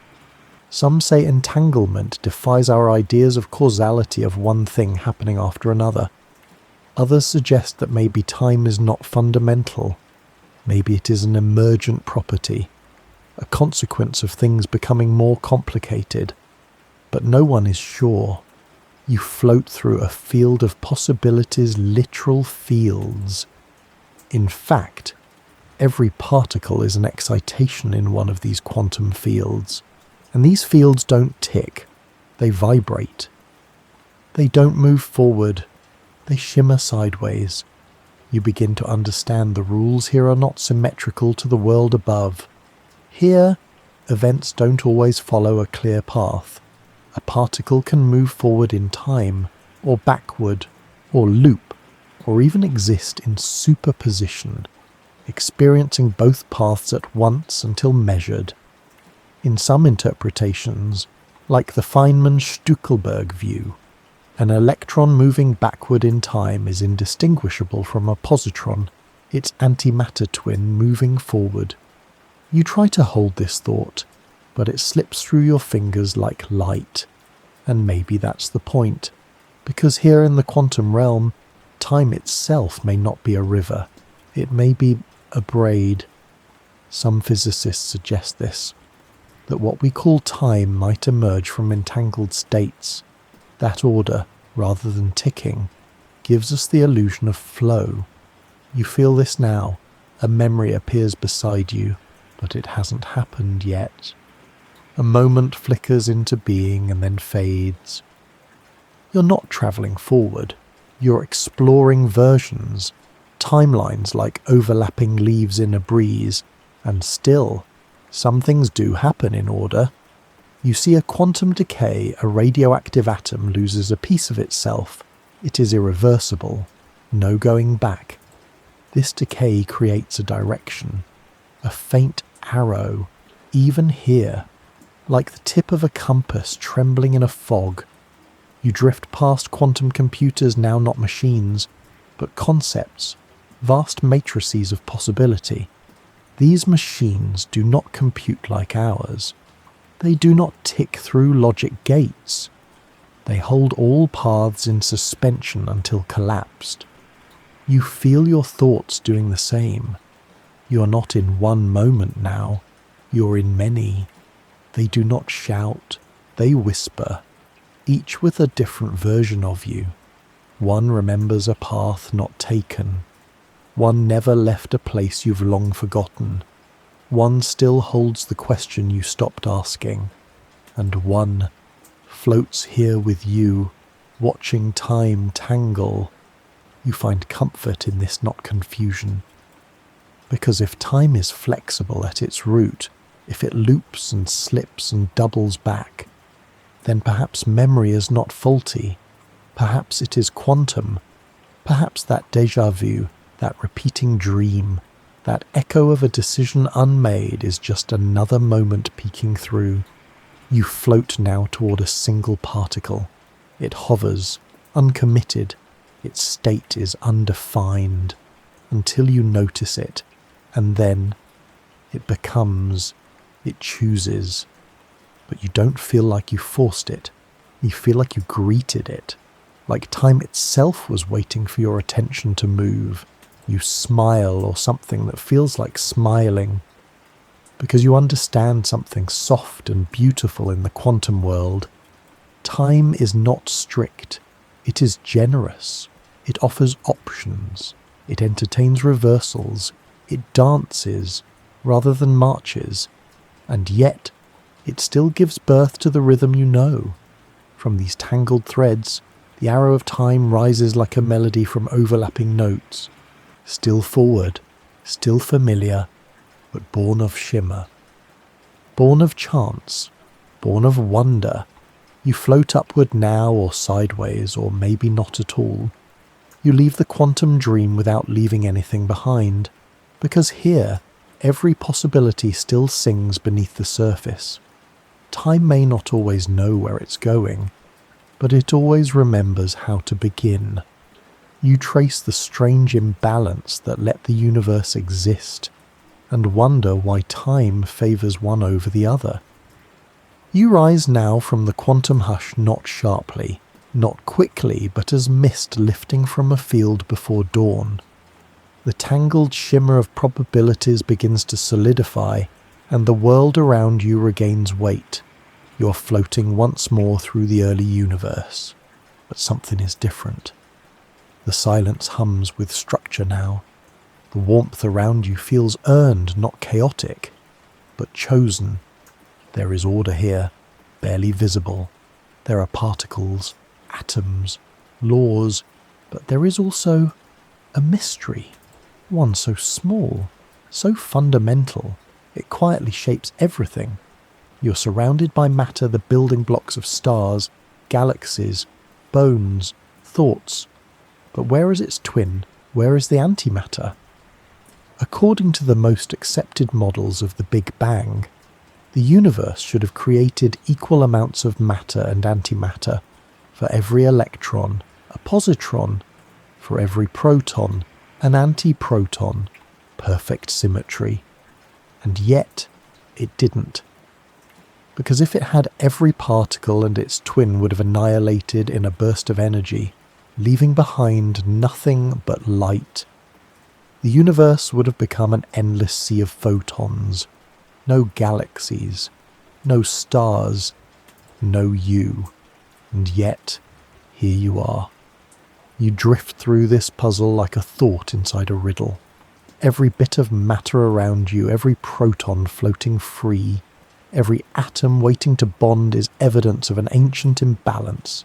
Some say entanglement defies our ideas of causality of one thing happening after another. Others suggest that maybe time is not fundamental. Maybe it is an emergent property, a consequence of things becoming more complicated. But no one is sure. You float through a field of possibilities, literal fields. In fact, every particle is an excitation in one of these quantum fields. And these fields don't tick, they vibrate. They don't move forward, they shimmer sideways. You begin to understand the rules here are not symmetrical to the world above. Here, events don't always follow a clear path. A particle can move forward in time, or backward, or loop, or even exist in superposition, experiencing both paths at once until measured. In some interpretations, like the Feynman-Stuckelberg view, an electron moving backward in time is indistinguishable from a positron, its antimatter twin moving forward. You try to hold this thought, but it slips through your fingers like light. And maybe that's the point, because here in the quantum realm, time itself may not be a river. It may be a braid. Some physicists suggest this, that what we call time might emerge from entangled states. That order, rather than ticking, gives us the illusion of flow. You feel this now. A memory appears beside you, but it hasn't happened yet. A moment flickers into being and then fades. You're not travelling forward. You're exploring versions, timelines like overlapping leaves in a breeze, and still, some things do happen in order. You see a quantum decay, a radioactive atom loses a piece of itself. It is irreversible, no going back. This decay creates a direction, a faint arrow, even here, like the tip of a compass trembling in a fog. You drift past quantum computers, now not machines, but concepts, vast matrices of possibility. These machines do not compute like ours. They do not tick through logic gates. They hold all paths in suspension until collapsed. You feel your thoughts doing the same. You're not in one moment now. You're in many. They do not shout. They whisper, each with a different version of you. One remembers a path not taken. One never left a place you've long forgotten. One still holds the question you stopped asking, and one floats here with you, watching time tangle. You find comfort in this not confusion. Because if time is flexible at its root, if it loops and slips and doubles back, then perhaps memory is not faulty. Perhaps it is quantum. Perhaps that déjà vu, that repeating dream, that echo of a decision unmade is just another moment peeking through. You float now toward a single particle. It hovers, uncommitted. Its state is undefined, until you notice it, and then it becomes, it chooses. But you don't feel like you forced it. You feel like you greeted it, like time itself was waiting for your attention to move. You smile, or something that feels like smiling, because you understand something soft and beautiful in the quantum world. Time is not strict. It is generous. It offers options. It entertains reversals. It dances rather than marches. And yet, it still gives birth to the rhythm you know. From these tangled threads, the arrow of time rises like a melody from overlapping notes. Still forward, still familiar, but born of shimmer. Born of chance, born of wonder. You float upward now or sideways, or maybe not at all. You leave the quantum dream without leaving anything behind, because here, every possibility still sings beneath the surface. Time may not always know where it's going, but it always remembers how to begin. You trace the strange imbalance that let the universe exist, and wonder why time favours one over the other. You rise now from the quantum hush not sharply, not quickly, but as mist lifting from a field before dawn. The tangled shimmer of probabilities begins to solidify, and the world around you regains weight. You're floating once more through the early universe, but something is different. The silence hums with structure now. The warmth around you feels earned, not chaotic, but chosen. There is order here, barely visible. There are particles, atoms, laws, but there is also a mystery, one so small, so fundamental, it quietly shapes everything. You're surrounded by matter, the building blocks of stars, galaxies, bones, thoughts. But where is its twin? Where is the antimatter? According to the most accepted models of the Big Bang, the universe should have created equal amounts of matter and antimatter. For every electron, a positron. For every proton, an antiproton. Perfect symmetry. And yet, it didn't. Because if it had, every particle and its twin would have annihilated in a burst of energy, leaving behind nothing but light. The universe would have become an endless sea of photons. No galaxies, no stars, no you. And yet, here you are. You drift through this puzzle like a thought inside a riddle. Every bit of matter around you, every proton floating free, every atom waiting to bond is evidence of an ancient imbalance.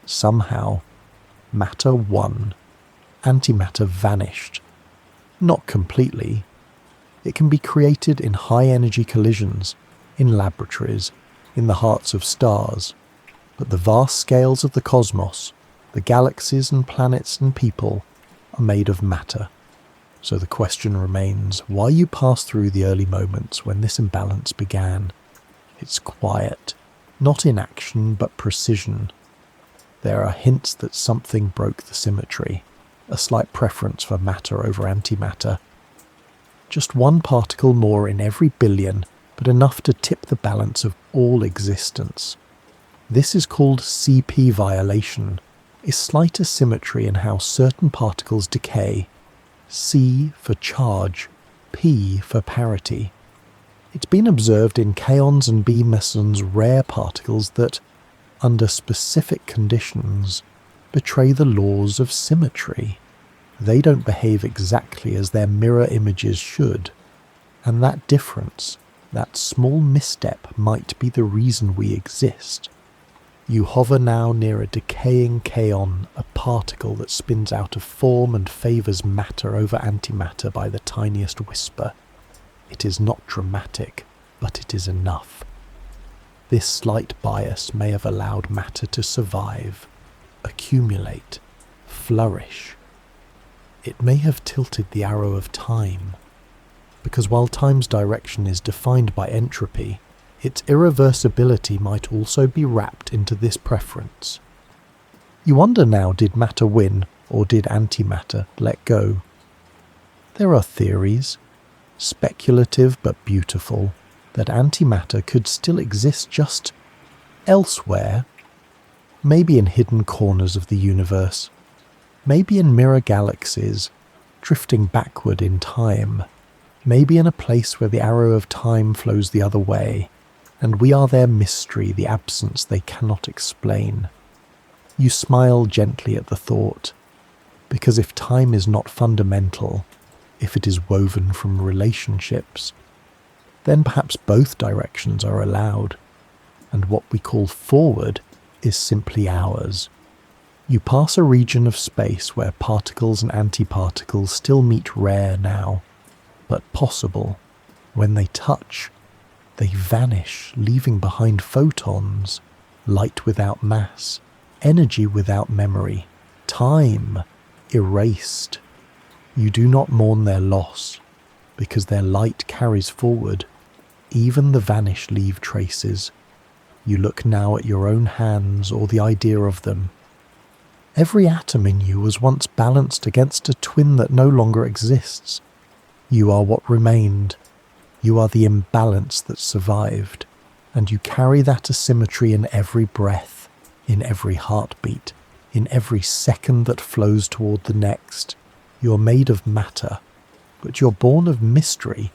Somehow, matter won. Antimatter vanished. Not completely. It can be created in high-energy collisions, in laboratories, in the hearts of stars. But the vast scales of the cosmos, the galaxies and planets and people, are made of matter. So the question remains, why you pass through the early moments when this imbalance began? It's quiet, not inaction but precision. There are hints that something broke the symmetry, a slight preference for matter over antimatter. Just one particle more in every billion, but enough to tip the balance of all existence. This is called CP violation, a slight asymmetry in how certain particles decay. C for charge, P for parity. It's been observed in kaons and B mesons rare particles that, under specific conditions, betray the laws of symmetry. They don't behave exactly as their mirror images should, and that difference, that small misstep, might be the reason we exist. You hover now near a decaying kaon, a particle that spins out of form and favours matter over antimatter by the tiniest whisper. It is not dramatic, but it is enough. This slight bias may have allowed matter to survive, accumulate, flourish. It may have tilted the arrow of time, because while time's direction is defined by entropy, its irreversibility might also be wrapped into this preference. You wonder now, did matter win, or did antimatter let go? There are theories, speculative but beautiful, that antimatter could still exist just elsewhere, maybe in hidden corners of the universe, maybe in mirror galaxies, drifting backward in time, maybe in a place where the arrow of time flows the other way, and we are their mystery, the absence they cannot explain. You smile gently at the thought, because if time is not fundamental, if it is woven from relationships, then perhaps both directions are allowed, and what we call forward is simply ours. You pass a region of space where particles and antiparticles still meet rare now, but possible. When they touch, they vanish, leaving behind photons, light without mass, energy without memory, time erased. You do not mourn their loss, because their light carries forward. Even the vanished leave traces. You look now at your own hands or the idea of them. Every atom in you was once balanced against a twin that no longer exists. You are what remained. You are the imbalance that survived, and you carry that asymmetry in every breath, in every heartbeat, in every second that flows toward the next. You're made of matter, but you're born of mystery,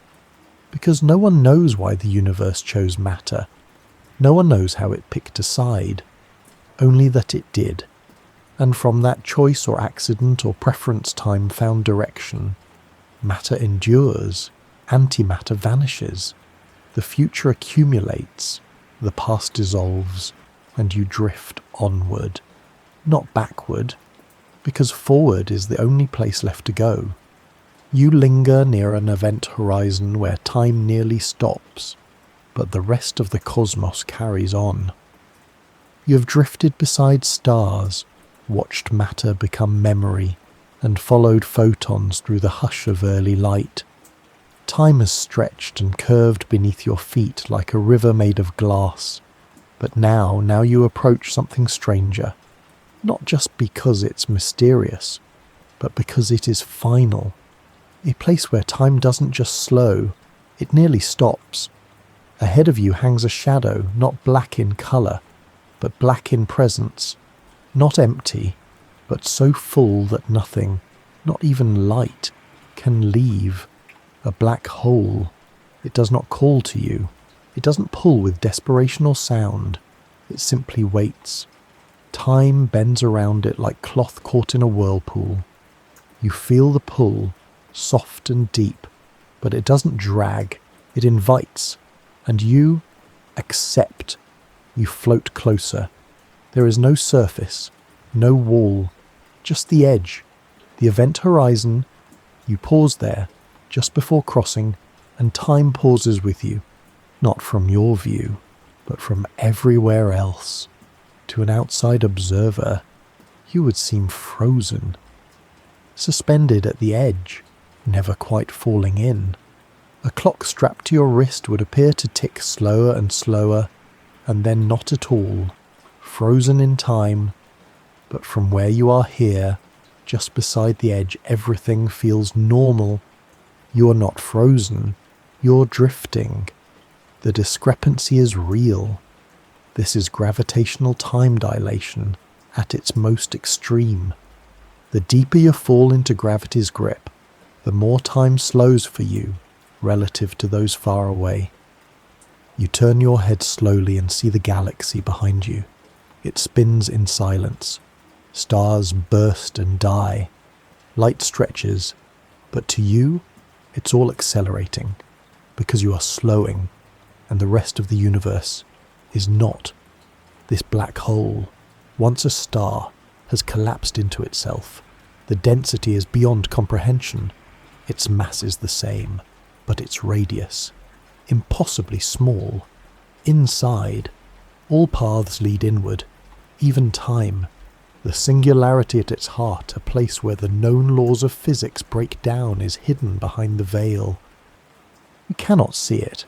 because no one knows why the universe chose matter. No one knows how it picked a side, only that it did. And from that choice or accident or preference time found direction. Matter endures, antimatter vanishes. The future accumulates, the past dissolves, and you drift onward, not backward, because forward is the only place left to go. You linger near an event horizon where time nearly stops, but the rest of the cosmos carries on. You have drifted beside stars, watched matter become memory, and followed photons through the hush of early light. Time has stretched and curved beneath your feet like a river made of glass. But now you approach something stranger, not just because it's mysterious, but because it is final. A place where time doesn't just slow, it nearly stops. Ahead of you hangs a shadow, not black in colour, but black in presence, not empty, but so full that nothing, not even light, can leave. A black hole. It does not call to you. It doesn't pull with desperation or sound. It simply waits. Time bends around it like cloth caught in a whirlpool. You feel the pull, soft and deep, but it doesn't drag. It invites. And you accept. You float closer. There is no surface, no wall, just the edge, the event horizon. You pause there, just before crossing, and time pauses with you, not from your view, but from everywhere else. To an outside observer, you would seem frozen, suspended at the edge, never quite falling in. A clock strapped to your wrist would appear to tick slower and slower, and then not at all, frozen in time. But from where you are here, just beside the edge, everything feels normal. You're not frozen, you're drifting. The discrepancy is real. This is gravitational time dilation at its most extreme. The deeper you fall into gravity's grip, the more time slows for you relative to those far away. You turn your head slowly and see the galaxy behind you. It spins in silence. Stars burst and die. Light stretches, but to you, it's all accelerating, because you are slowing, and the rest of the universe is not. This black hole, once a star, has collapsed into itself. The density is beyond comprehension. Its mass is the same, but its radius, impossibly small. Inside, all paths lead inward, even time. The singularity at its heart, a place where the known laws of physics break down, is hidden behind the veil. We cannot see it.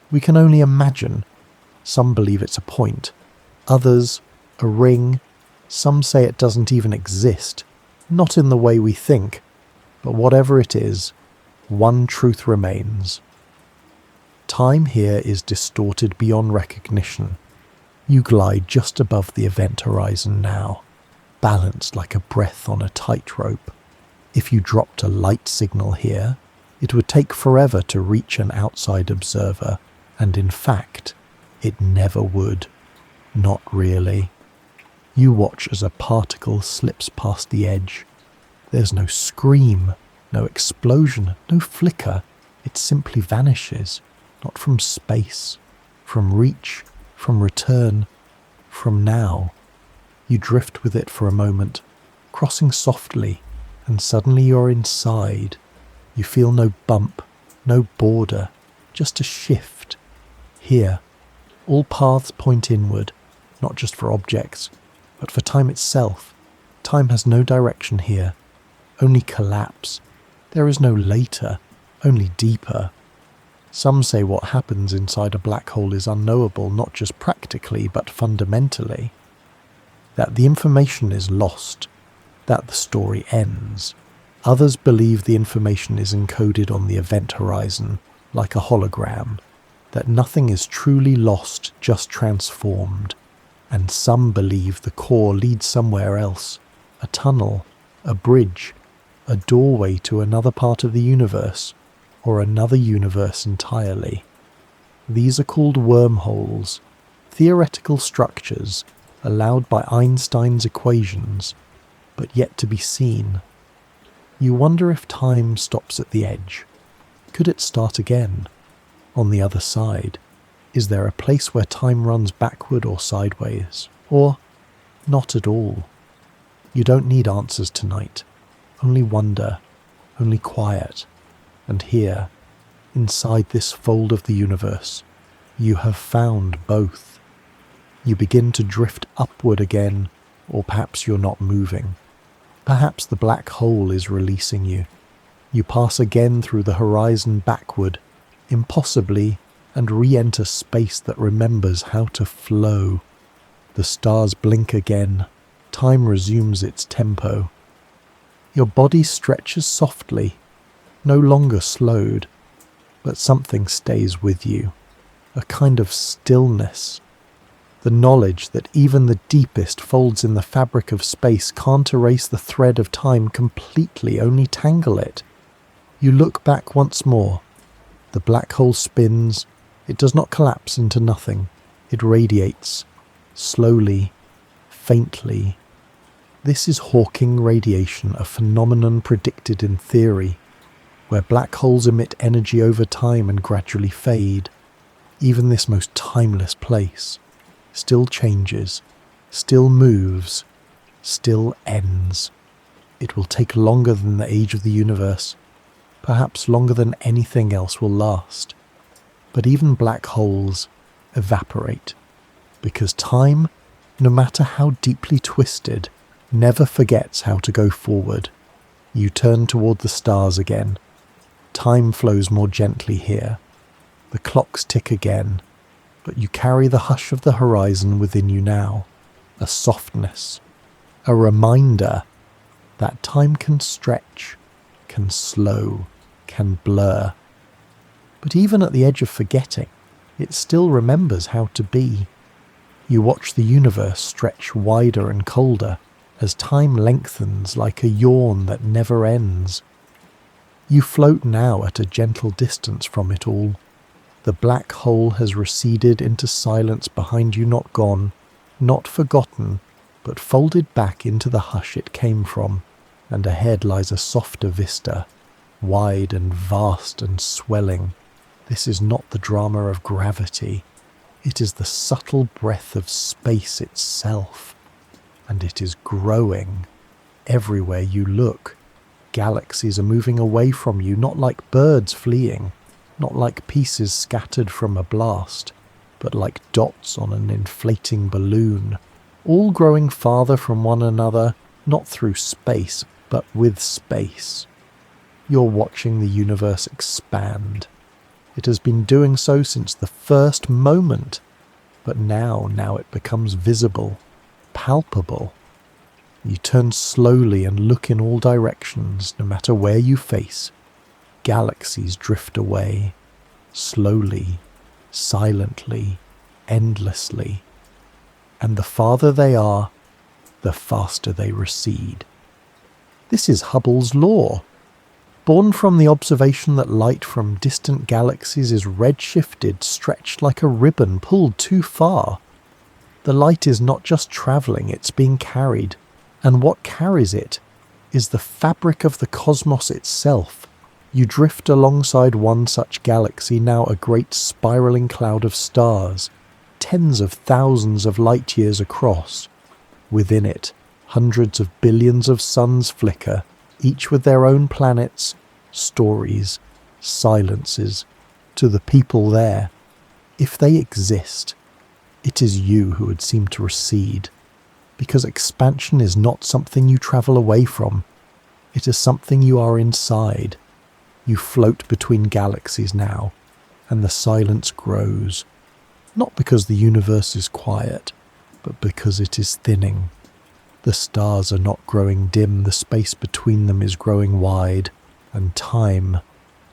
We can only imagine. Some believe it's a point. Others, a ring. Some say it doesn't even exist. Not in the way we think. But whatever it is, one truth remains. Time here is distorted beyond recognition. You glide just above the event horizon now, balanced like a breath on a tightrope. If you dropped a light signal here, it would take forever to reach an outside observer, and in fact, it never would. Not really. You watch as a particle slips past the edge. There's no scream, no explosion, no flicker. It simply vanishes, not from space, from reach, from return, from now. You drift with it for a moment, crossing softly, and suddenly you're inside. You feel no bump, no border, just a shift. Here, all paths point inward, not just for objects, but for time itself. Time has no direction here, only collapse. There is no later, only deeper. Some say what happens inside a black hole is unknowable, not just practically, but fundamentally. That the information is lost, that the story ends. Others believe the information is encoded on the event horizon, like a hologram, that nothing is truly lost, just transformed. And some believe the core leads somewhere else, a tunnel, a bridge, a doorway to another part of the universe, or another universe entirely. These are called wormholes, theoretical structures allowed by Einstein's equations, but yet to be seen. You wonder if time stops at the edge. Could it start again? on the other side? Is there a place where time runs backward or sideways? Or not at all? You don't need answers tonight. Only wonder, only quiet. And here, inside this fold of the universe, you have found both. You begin to drift upward again, or perhaps you're not moving. Perhaps the black hole is releasing you. You pass again through the horizon backward, impossibly, and re-enter space that remembers how to flow. The stars blink again. Time resumes its tempo. Your body stretches softly, no longer slowed, but something stays with you, a kind of stillness. The knowledge that even the deepest folds in the fabric of space can't erase the thread of time completely, only tangle it. You look back once more. The black hole spins. It does not collapse into nothing. It radiates, slowly, faintly. This is Hawking radiation, a phenomenon predicted in theory, where black holes emit energy over time and gradually fade. Even this most timeless place still changes, still moves, still ends. It will take longer than the age of the universe, perhaps longer than anything else will last. But even black holes evaporate, because time, no matter how deeply twisted, never forgets how to go forward. You turn toward the stars again. Time flows more gently here. The clocks tick again, but you carry the hush of the horizon within you now, a softness, a reminder that time can stretch, can slow, can blur. But even at the edge of forgetting, it still remembers how to be. You watch the universe stretch wider and colder as time lengthens like a yawn that never ends. You float now at a gentle distance from it all. The black hole has receded into silence behind you, not gone, not forgotten, but folded back into the hush it came from, and ahead lies a softer vista, wide and vast and swelling. This is not the drama of gravity. It is the subtle breath of space itself. And it is growing. Everywhere you look, galaxies are moving away from you, not like birds fleeing, not like pieces scattered from a blast, but like dots on an inflating balloon, all growing farther from one another, not through space, but with space. You're watching the universe expand. It has been doing so since the first moment, but now it becomes visible, palpable. You turn slowly and look in all directions, no matter where you face. Galaxies drift away, slowly, silently, endlessly. And the farther they are, the faster they recede. This is Hubble's law. Born from the observation that light from distant galaxies is redshifted, stretched like a ribbon, pulled too far. The light is not just travelling, it's being carried. And what carries it is the fabric of the cosmos itself. You drift alongside one such galaxy, now a great spiralling cloud of stars, tens of thousands of light years across. Within it, hundreds of billions of suns flicker, each with their own planets, stories, silences. To the people there, if they exist, it is you who would seem to recede, because expansion is not something you travel away from. It is something you are inside. You float between galaxies now, and the silence grows, not because the universe is quiet, but because it is thinning. The stars are not growing dim, the space between them is growing wide, and time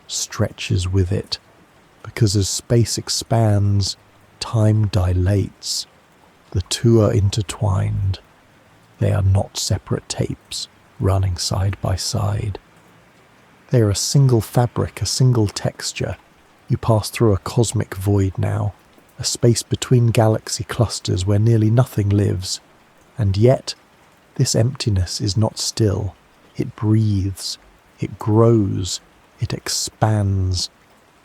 stretches with it, because as space expands, time dilates. The two are intertwined. They are not separate tapes running side by side. They are a single fabric, a single texture. You pass through a cosmic void now, a space between galaxy clusters where nearly nothing lives. And yet, this emptiness is not still. It breathes, it grows, it expands,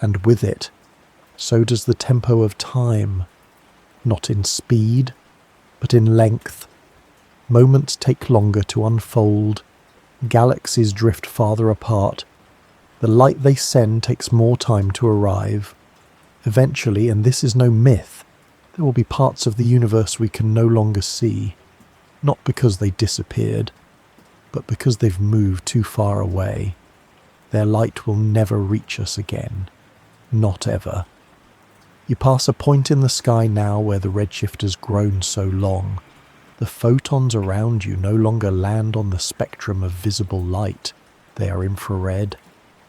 and with it, so does the tempo of time, not in speed, but in length. Moments take longer to unfold, galaxies drift farther apart, the light they send takes more time to arrive. Eventually, and this is no myth, there will be parts of the universe we can no longer see, not because they disappeared, but because they've moved too far away. Their light will never reach us again. Not ever. You pass a point in the sky now where the redshift has grown so long. The photons around you no longer land on the spectrum of visible light. They are infrared,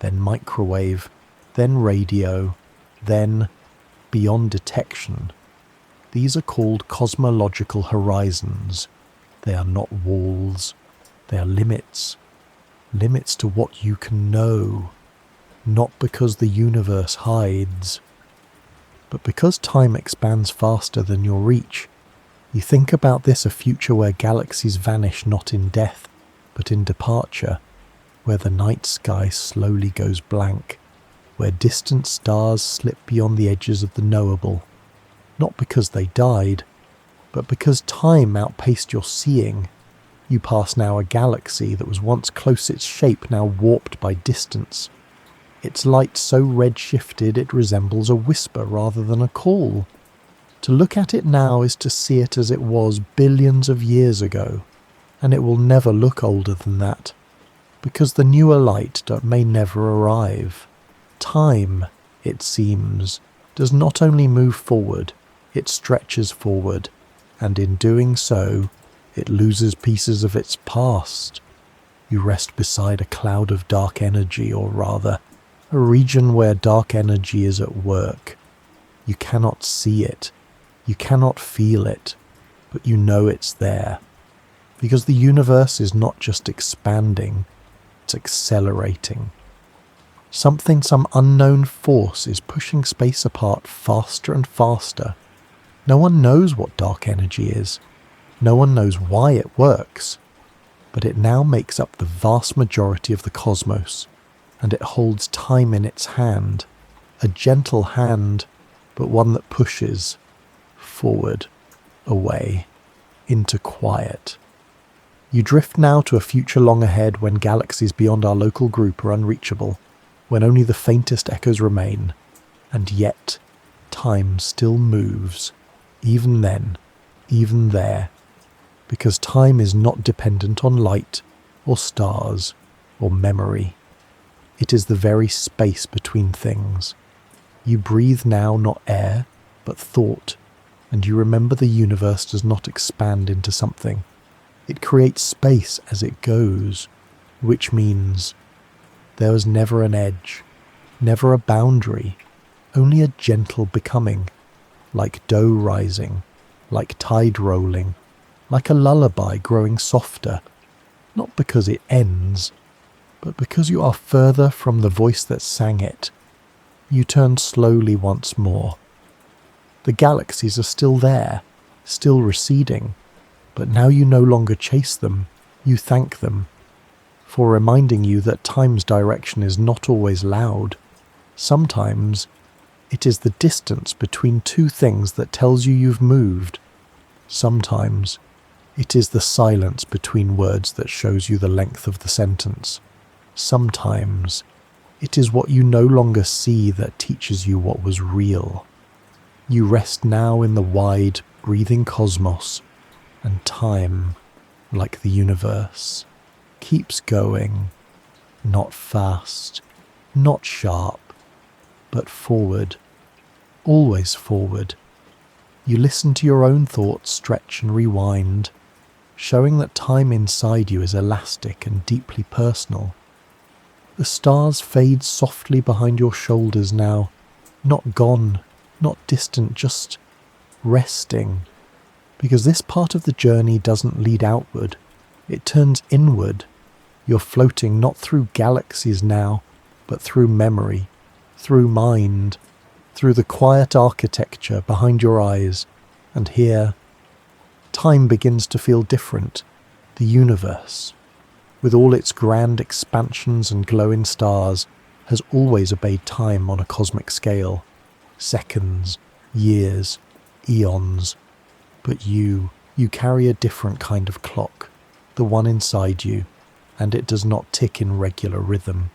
then microwave, then radio, then beyond detection. These are called cosmological horizons. They are not walls. They are limits. Limits to what you can know. Not because the universe hides, but because time expands faster than your reach. You think about this, a future where galaxies vanish not in death, but in departure, where the night sky slowly goes blank, where distant stars slip beyond the edges of the knowable, not because they died, but because time outpaced your seeing. You pass now a galaxy that was once close, its shape now warped by distance. Its light so red-shifted it resembles a whisper rather than a call. To look at it now is to see it as it was billions of years ago, and it will never look older than that, because the newer light may never arrive. Time, it seems, does not only move forward, it stretches forward, and in doing so, it loses pieces of its past. You rest beside a cloud of dark energy, or rather, a region where dark energy is at work. You cannot see it, you cannot feel it, but you know it's there. Because the universe is not just expanding, it's accelerating. Some unknown force is pushing space apart faster and faster. No one knows what dark energy is. No one knows why it works. But it now makes up the vast majority of the cosmos, and it holds time in its hand. A gentle hand, but one that pushes forward, away, into quiet. You drift now to a future long ahead when galaxies beyond our local group are unreachable, when only the faintest echoes remain, and yet time still moves, even then, even there, because time is not dependent on light, or stars, or memory. It is the very space between things. You breathe now not air, but thought, and you remember the universe does not expand into something. It creates space as it goes, which means there was never an edge, never a boundary, only a gentle becoming, like dough rising, like tide rolling, like a lullaby growing softer, not because it ends, but because you are further from the voice that sang it. You turn slowly once more. The galaxies are still there, still receding, but now you no longer chase them, you thank them, for reminding you that time's direction is not always loud. Sometimes it is the distance between two things that tells you you've moved. Sometimes it is the silence between words that shows you the length of the sentence. Sometimes it is what you no longer see that teaches you what was real. You rest now in the wide, breathing cosmos, and time, like the universe, keeps going, not fast, not sharp, but forward, always forward. You listen to your own thoughts stretch and rewind, showing that time inside you is elastic and deeply personal. The stars fade softly behind your shoulders now, not gone, not distant, just resting. Because this part of the journey doesn't lead outward, it turns inward. You're floating not through galaxies now, but through memory, through mind, through the quiet architecture behind your eyes, and here, time begins to feel different. The universe, with all its grand expansions and glowing stars, has always obeyed time on a cosmic scale. seconds, years, eons. But you carry a different kind of clock, the one inside you, and it does not tick in regular rhythm.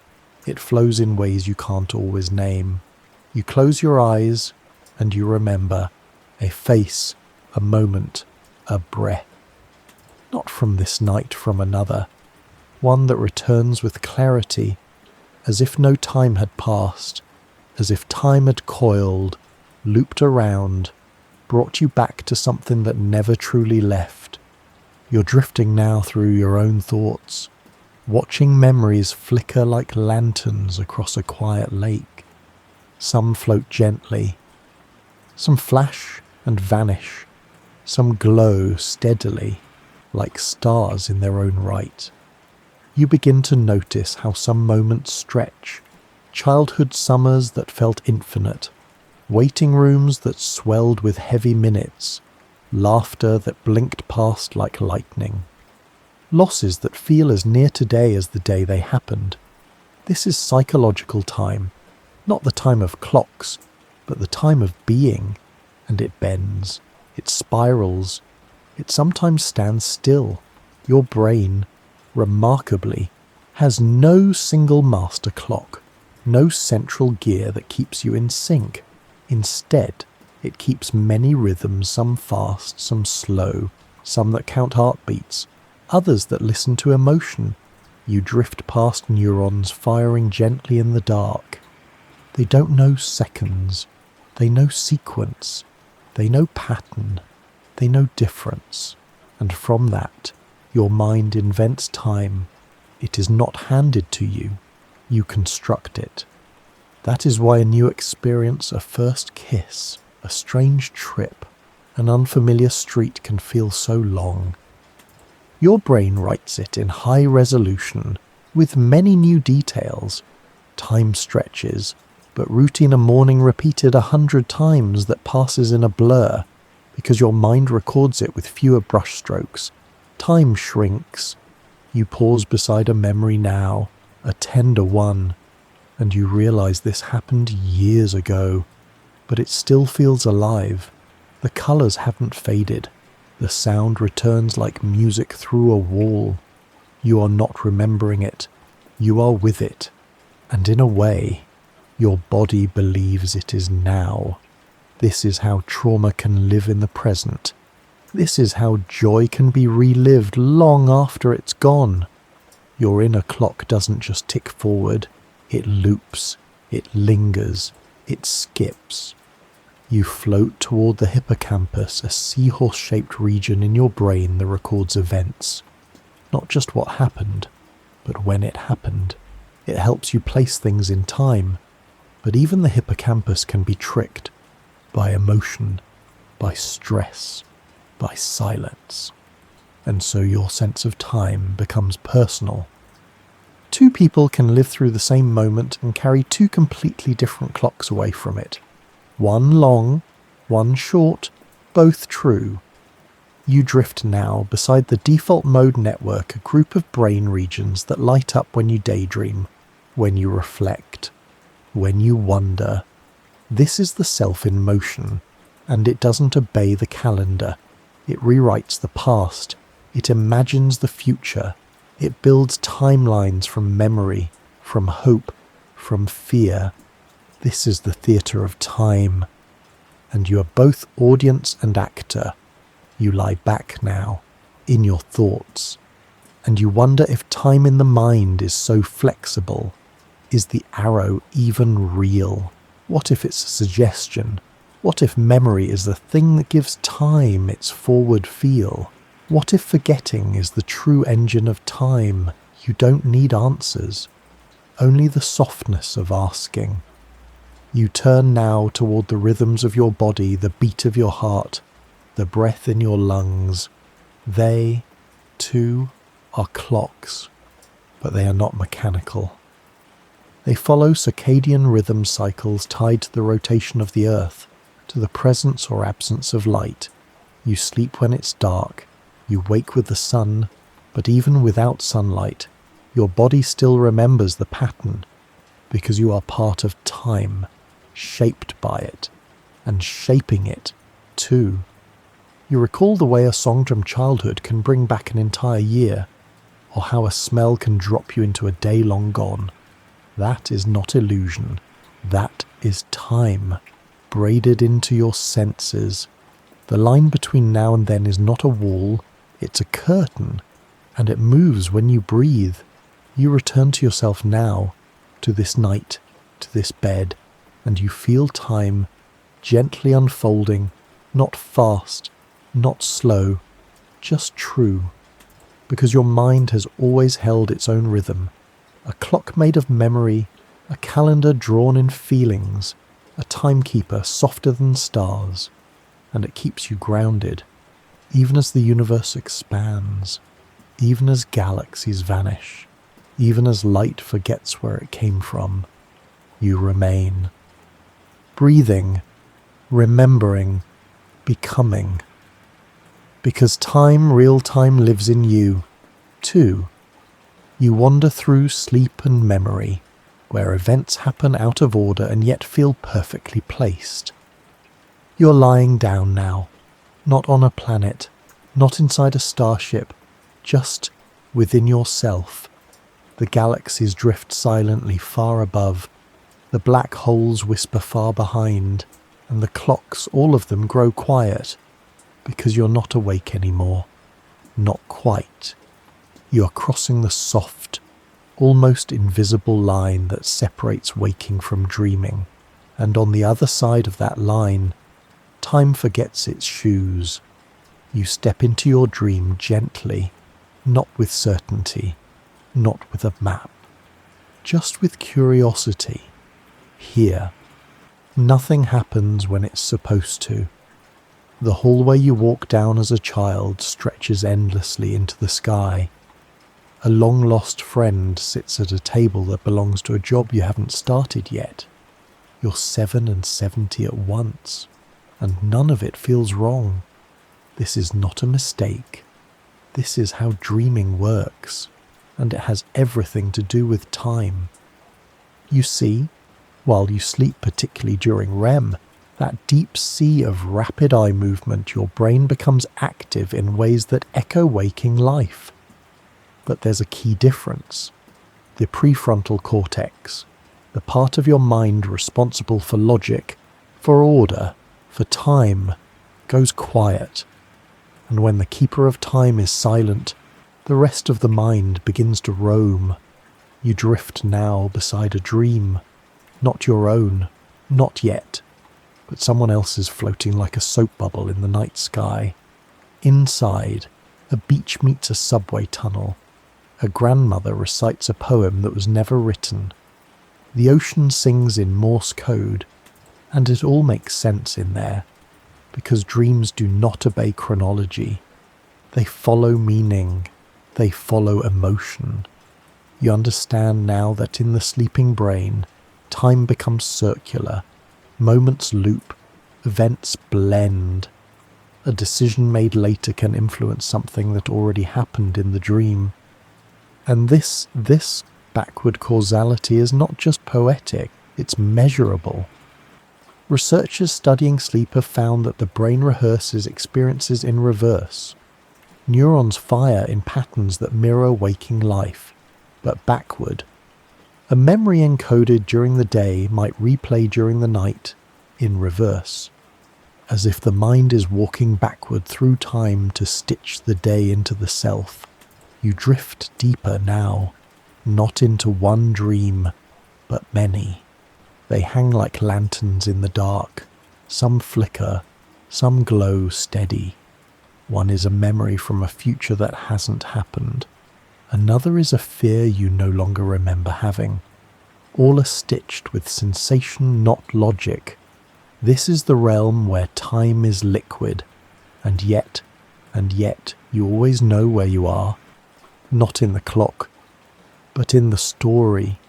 It flows in ways you can't always name. You close your eyes and you remember a face, a moment, a breath. Not from this night, from another, one that returns with clarity, as if no time had passed, as if time had coiled, looped around, brought you back to something that never truly left. You're drifting now through your own thoughts, watching memories flicker like lanterns across a quiet lake. Some float gently, some flash and vanish, some glow steadily, like stars in their own right. You begin to notice how some moments stretch, childhood summers that felt infinite, waiting rooms that swelled with heavy minutes, laughter that blinked past like lightning, losses that feel as near today as the day they happened. This is psychological time, not the time of clocks, but the time of being, and it bends, it spirals, it sometimes stands still. Your brain, remarkably, has no single master clock, no central gear that keeps you in sync. Instead, it keeps many rhythms, some fast, some slow, some that count heartbeats, others that listen to emotion. You drift past neurons firing gently in the dark. They don't know seconds, they know sequence, they know pattern, they know difference, and from that, your mind invents time. It is not handed to you, you construct it. That is why a new experience, a first kiss, a strange trip, an unfamiliar street can feel so long. Your brain writes it in high resolution, with many new details, time stretches, but routine a morning repeated 100 times that passes in a blur, because your mind records it with fewer brushstrokes. Time shrinks. You pause beside a memory now, a tender one, and you realize this happened years ago, but it still feels alive. The colors haven't faded. The sound returns like music through a wall. You are not remembering it. You are with it. And in a way, your body believes it is now. This is how trauma can live in the present. This is how joy can be relived long after it's gone. Your inner clock doesn't just tick forward. It loops. It lingers. It skips. You float toward the hippocampus, a seahorse-shaped region in your brain that records events. Not just what happened, but when it happened. It helps you place things in time. But even the hippocampus can be tricked by emotion, by stress, by silence. And so your sense of time becomes personal. Two people can live through the same moment and carry two completely different clocks away from it. One long, one short, both true. You drift now beside the default mode network, a group of brain regions that light up when you daydream, when you reflect, when you wonder. This is the self in motion, and it doesn't obey the calendar. It rewrites the past. It imagines the future. It builds timelines from memory, from hope, from fear. This is the theatre of time, and you are both audience and actor. You lie back now, in your thoughts, and you wonder if time in the mind is so flexible. Is the arrow even real? What if it's a suggestion? What if memory is the thing that gives time its forward feel? What if forgetting is the true engine of time? You don't need answers, only the softness of asking. You turn now toward the rhythms of your body, the beat of your heart, the breath in your lungs. They, too, are clocks, but they are not mechanical. They follow circadian rhythm cycles tied to the rotation of the earth, to the presence or absence of light. You sleep when it's dark, you wake with the sun, but even without sunlight, your body still remembers the pattern, because you are part of time, shaped by it. and shaping it, too. You recall the way a song from childhood can bring back an entire year, or how a smell can drop you into a day long gone. That is not illusion. That is time, braided into your senses. The line between now and then is not a wall, it's a curtain, and it moves when you breathe. You return to yourself now, to this night, to this bed, and you feel time gently unfolding, not fast, not slow, just true, because your mind has always held its own rhythm, a clock made of memory, a calendar drawn in feelings, a timekeeper softer than stars, and it keeps you grounded, even as the universe expands, even as galaxies vanish, even as light forgets where it came from. You remain. Breathing, remembering, becoming. Because time, real time, lives in you, too. You wander through sleep and memory, where events happen out of order and yet feel perfectly placed. You're lying down now, not on a planet, not inside a starship, just within yourself. The galaxies drift silently far above, the black holes whisper far behind, and the clocks, all of them, grow quiet, because you're not awake anymore. Not quite. You are crossing the soft, almost invisible line that separates waking from dreaming, and on the other side of that line, time forgets its shoes. You step into your dream gently, not with certainty, not with a map, just with curiosity. Here, nothing happens when it's supposed to. The hallway you walk down as a child stretches endlessly into the sky. A long-lost friend sits at a table that belongs to a job you haven't started yet. You're 7 and 70 at once, and none of it feels wrong. This is not a mistake. This is how dreaming works, and it has everything to do with time. You see, while you sleep, particularly during REM, that deep sea of rapid eye movement, your brain becomes active in ways that echo waking life. But there's a key difference. The prefrontal cortex, the part of your mind responsible for logic, for order, for time, goes quiet. And when the keeper of time is silent, the rest of the mind begins to roam. You drift now beside a dream, not your own, not yet, but someone else's floating like a soap bubble in the night sky. Inside, a beach meets a subway tunnel. A grandmother recites a poem that was never written. The ocean sings in Morse code, and it all makes sense in there, because dreams do not obey chronology. They follow meaning. They follow emotion. You understand now that in the sleeping brain, time becomes circular, moments loop, events blend. A decision made later can influence something that already happened in the dream. And this backward causality is not just poetic, it's measurable. Researchers studying sleep have found that the brain rehearses experiences in reverse. Neurons fire in patterns that mirror waking life, but backward. A memory encoded during the day might replay during the night, in reverse, as if the mind is walking backward through time to stitch the day into the self. You drift deeper now, not into one dream, but many. They hang like lanterns in the dark. Some flicker, some glow steady. One is a memory from a future that hasn't happened. Another is a fear you no longer remember having. All are stitched with sensation, not logic. This is the realm where time is liquid, and yet, you always know where you are. Not in the clock, but in the story.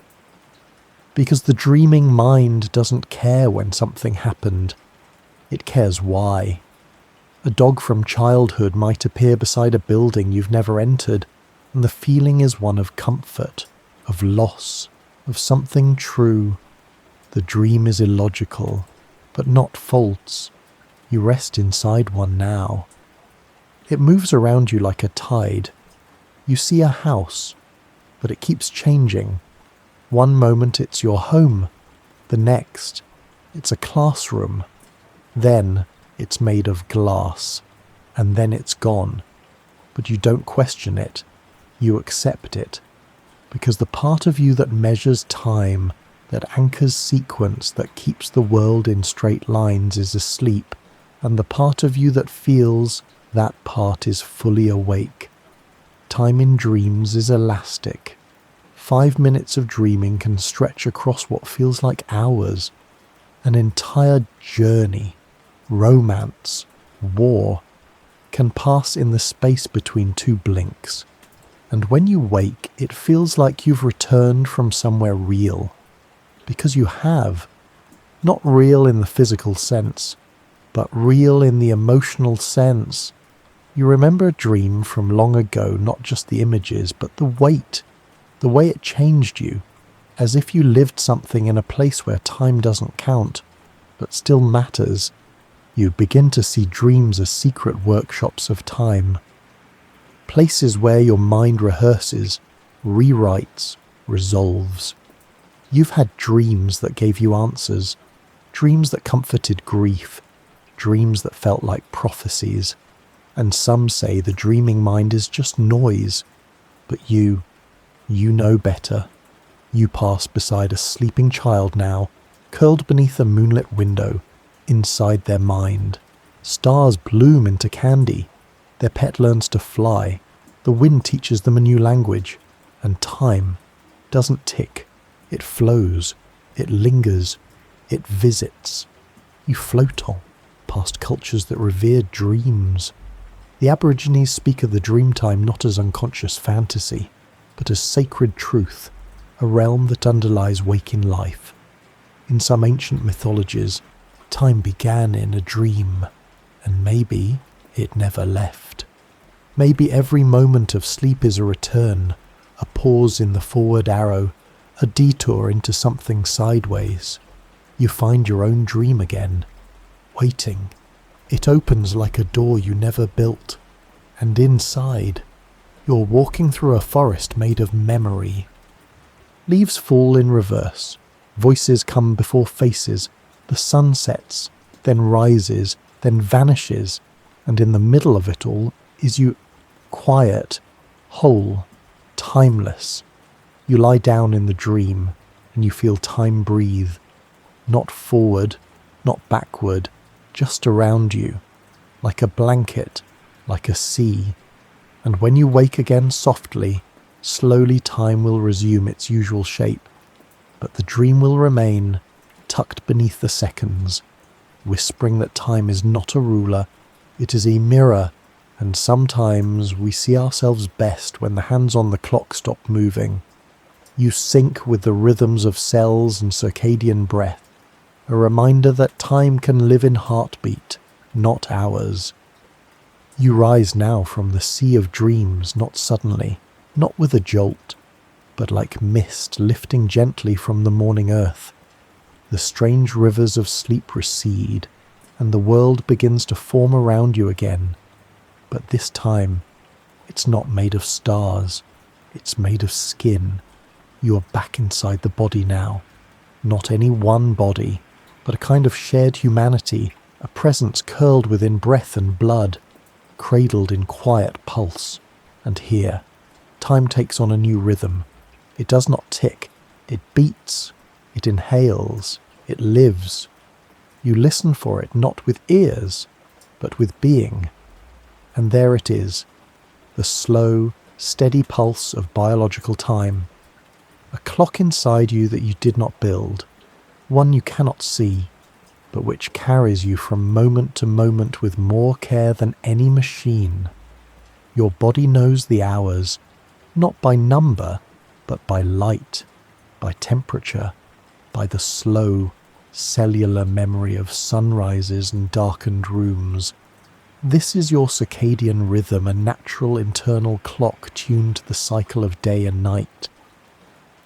Because the dreaming mind doesn't care when something happened. It cares why. A dog from childhood might appear beside a building you've never entered, and the feeling is one of comfort, of loss, of something true. The dream is illogical, but not false. You rest inside one now. It moves around you like a tide. You see a house, but it keeps changing. One moment it's your home, the next it's a classroom. Then it's made of glass, and then it's gone. But you don't question it, you accept it, because the part of you that measures time, that anchors sequence, that keeps the world in straight lines is asleep, and the part of you that feels, that part is fully awake. Time in dreams is elastic. 5 minutes of dreaming can stretch across what feels like hours. An entire journey, romance, war, can pass in the space between two blinks. And when you wake, it feels like you've returned from somewhere real. Because you have. Not real in the physical sense, but real in the emotional sense. You remember a dream from long ago, not just the images, but the weight, the way it changed you, as if you lived something in a place where time doesn't count, but still matters. You begin to see dreams as secret workshops of time. Places where your mind rehearses, rewrites, resolves. You've had dreams that gave you answers, dreams that comforted grief, dreams that felt like prophecies. And some say the dreaming mind is just noise. But you know better. You pass beside a sleeping child now, curled beneath a moonlit window, inside their mind. Stars bloom into candy. Their pet learns to fly. The wind teaches them a new language. And time doesn't tick. It flows. It lingers. It visits. You float on, past cultures that revered dreams. The Aborigines speak of the dreamtime not as unconscious fantasy, but as sacred truth, a realm that underlies waking life. In some ancient mythologies, time began in a dream, and maybe it never left. Maybe every moment of sleep is a return, a pause in the forward arrow, a detour into something sideways. You find your own dream again, waiting. It opens like a door you never built, and inside, you're walking through a forest made of memory. Leaves fall in reverse, voices come before faces, the sun sets, then rises, then vanishes, and in the middle of it all is you, quiet, whole, timeless. You lie down in the dream, and you feel time breathe, not forward, not backward, just around you, like a blanket, like a sea. And when you wake again softly, slowly time will resume its usual shape, but the dream will remain, tucked beneath the seconds, whispering that time is not a ruler, it is a mirror, and sometimes we see ourselves best when the hands on the clock stop moving. You sync with the rhythms of cells and circadian breath, a reminder that time can live in heartbeat, not hours. You rise now from the sea of dreams, not suddenly, not with a jolt, but like mist lifting gently from the morning earth. The strange rivers of sleep recede, and the world begins to form around you again. But this time, it's not made of stars, it's made of skin. You are back inside the body now. Not any one body, but a kind of shared humanity, a presence curled within breath and blood, cradled in quiet pulse. And here, time takes on a new rhythm. It does not tick, it beats, it inhales, it lives. You listen for it not with ears, but with being. And there it is, the slow, steady pulse of biological time. A clock inside you that you did not build, one you cannot see, but which carries you from moment to moment with more care than any machine. Your body knows the hours, not by number, but by light, by temperature, by the slow, cellular memory of sunrises and darkened rooms. This is your circadian rhythm, a natural internal clock tuned to the cycle of day and night.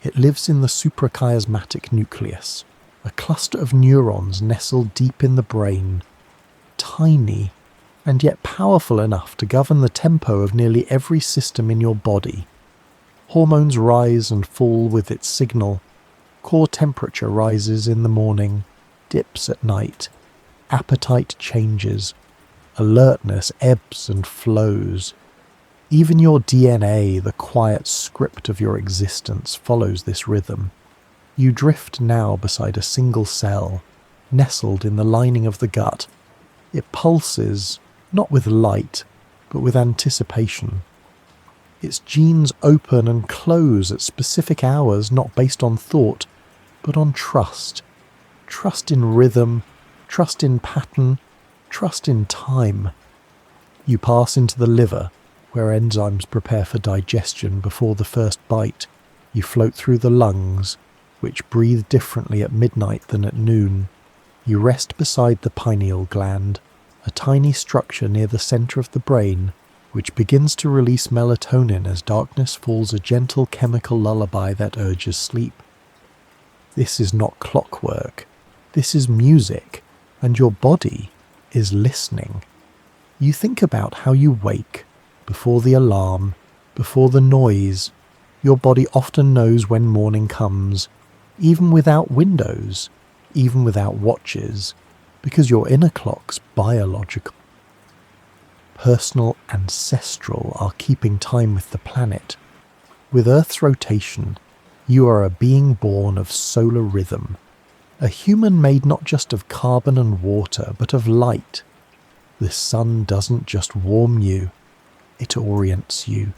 It lives in the suprachiasmatic nucleus, a cluster of neurons nestled deep in the brain, tiny and yet powerful enough to govern the tempo of nearly every system in your body. Hormones rise and fall with its signal. Core temperature rises in the morning, dips at night. Appetite changes. Alertness ebbs and flows. Even your DNA, the quiet script of your existence, follows this rhythm. You drift now beside a single cell, nestled in the lining of the gut. It pulses, not with light, but with anticipation. Its genes open and close at specific hours, not based on thought, but on trust. Trust in rhythm, trust in pattern, trust in time. You pass into the liver, where enzymes prepare for digestion before the first bite. You float through the lungs, which breathe differently at midnight than at noon. You rest beside the pineal gland, a tiny structure near the center of the brain, which begins to release melatonin as darkness falls, a gentle chemical lullaby that urges sleep. This is not clockwork. This is music, and your body is listening. You think about how you wake, before the alarm, before the noise. Your body often knows when morning comes, even without windows, even without watches, because your inner clock's biological. Personal, ancestral are keeping time with the planet. With Earth's rotation, you are a being born of solar rhythm, a human made not just of carbon and water, but of light. The sun doesn't just warm you, it orients you.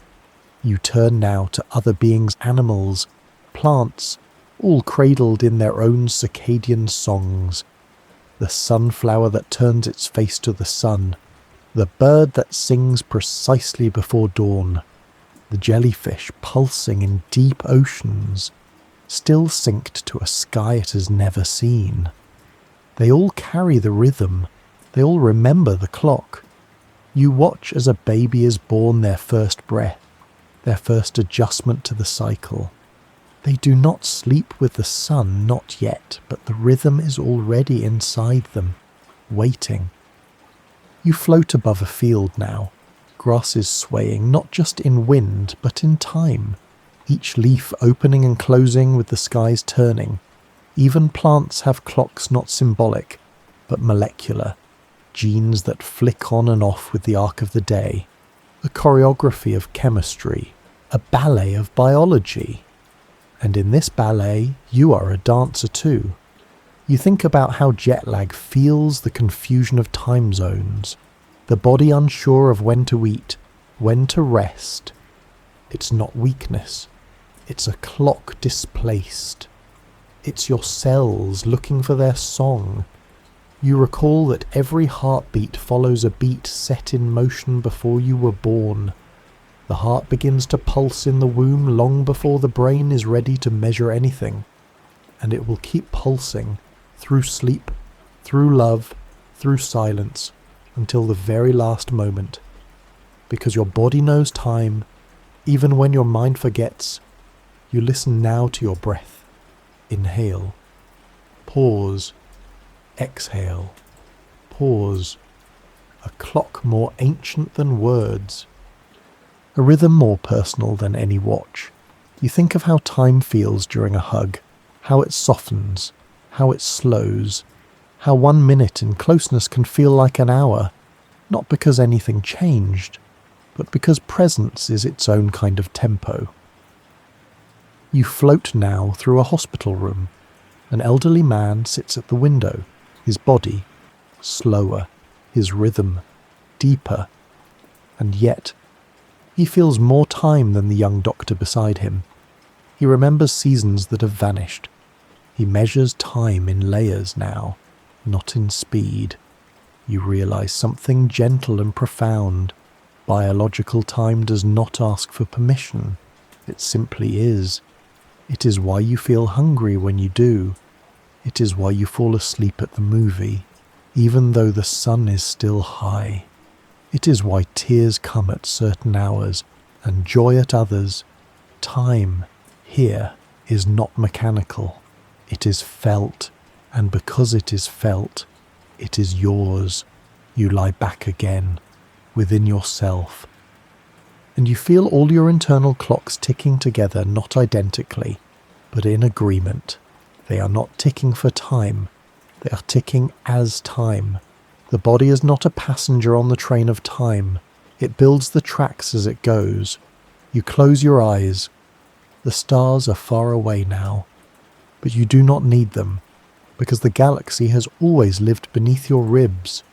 You turn now to other beings, animals, plants, all cradled in their own circadian songs. The sunflower that turns its face to the sun, the bird that sings precisely before dawn, the jellyfish pulsing in deep oceans, still synced to a sky it has never seen. They all carry the rhythm, they all remember the clock. You watch as a baby is born, their first breath, their first adjustment to the cycle. They do not sleep with the sun, not yet, but the rhythm is already inside them, waiting. You float above a field now. Grass is swaying, not just in wind, but in time. Each leaf opening and closing with the skies turning. Even plants have clocks not symbolic, but molecular. Genes that flick on and off with the arc of the day. A choreography of chemistry. A ballet of biology. And in this ballet, you are a dancer too. You think about how jet lag feels the confusion of time zones, the body unsure of when to eat, when to rest. It's not weakness. It's a clock displaced. It's your cells looking for their song. You recall that every heartbeat follows a beat set in motion before you were born. The heart begins to pulse in the womb long before the brain is ready to measure anything, and it will keep pulsing through sleep, through love, through silence, until the very last moment. Because your body knows time, even when your mind forgets. You listen now to your breath. Inhale. Pause. Exhale. Pause. A clock more ancient than words. A rhythm more personal than any watch. You think of how time feels during a hug, how it softens, how it slows, how 1 minute in closeness can feel like an hour, not because anything changed, but because presence is its own kind of tempo. You float now through a hospital room. An elderly man sits at the window, his body slower, his rhythm deeper, and yet he feels more time than the young doctor beside him. He remembers seasons that have vanished. He measures time in layers now, not in speed. You realize something gentle and profound. Biological time does not ask for permission. It simply is. It is why you feel hungry when you do. It is why you fall asleep at the movie, even though the sun is still high. It is why tears come at certain hours and joy at others. Time, here, is not mechanical. It is felt. and because it is felt, it is yours. You lie back again, within yourself, and you feel all your internal clocks ticking together, not identically, but in agreement. They are not ticking for time, they are ticking as time. The body is not a passenger on the train of time, it builds the tracks as it goes. You close your eyes. The stars are far away now, but you do not need them, because the galaxy has always lived beneath your ribs,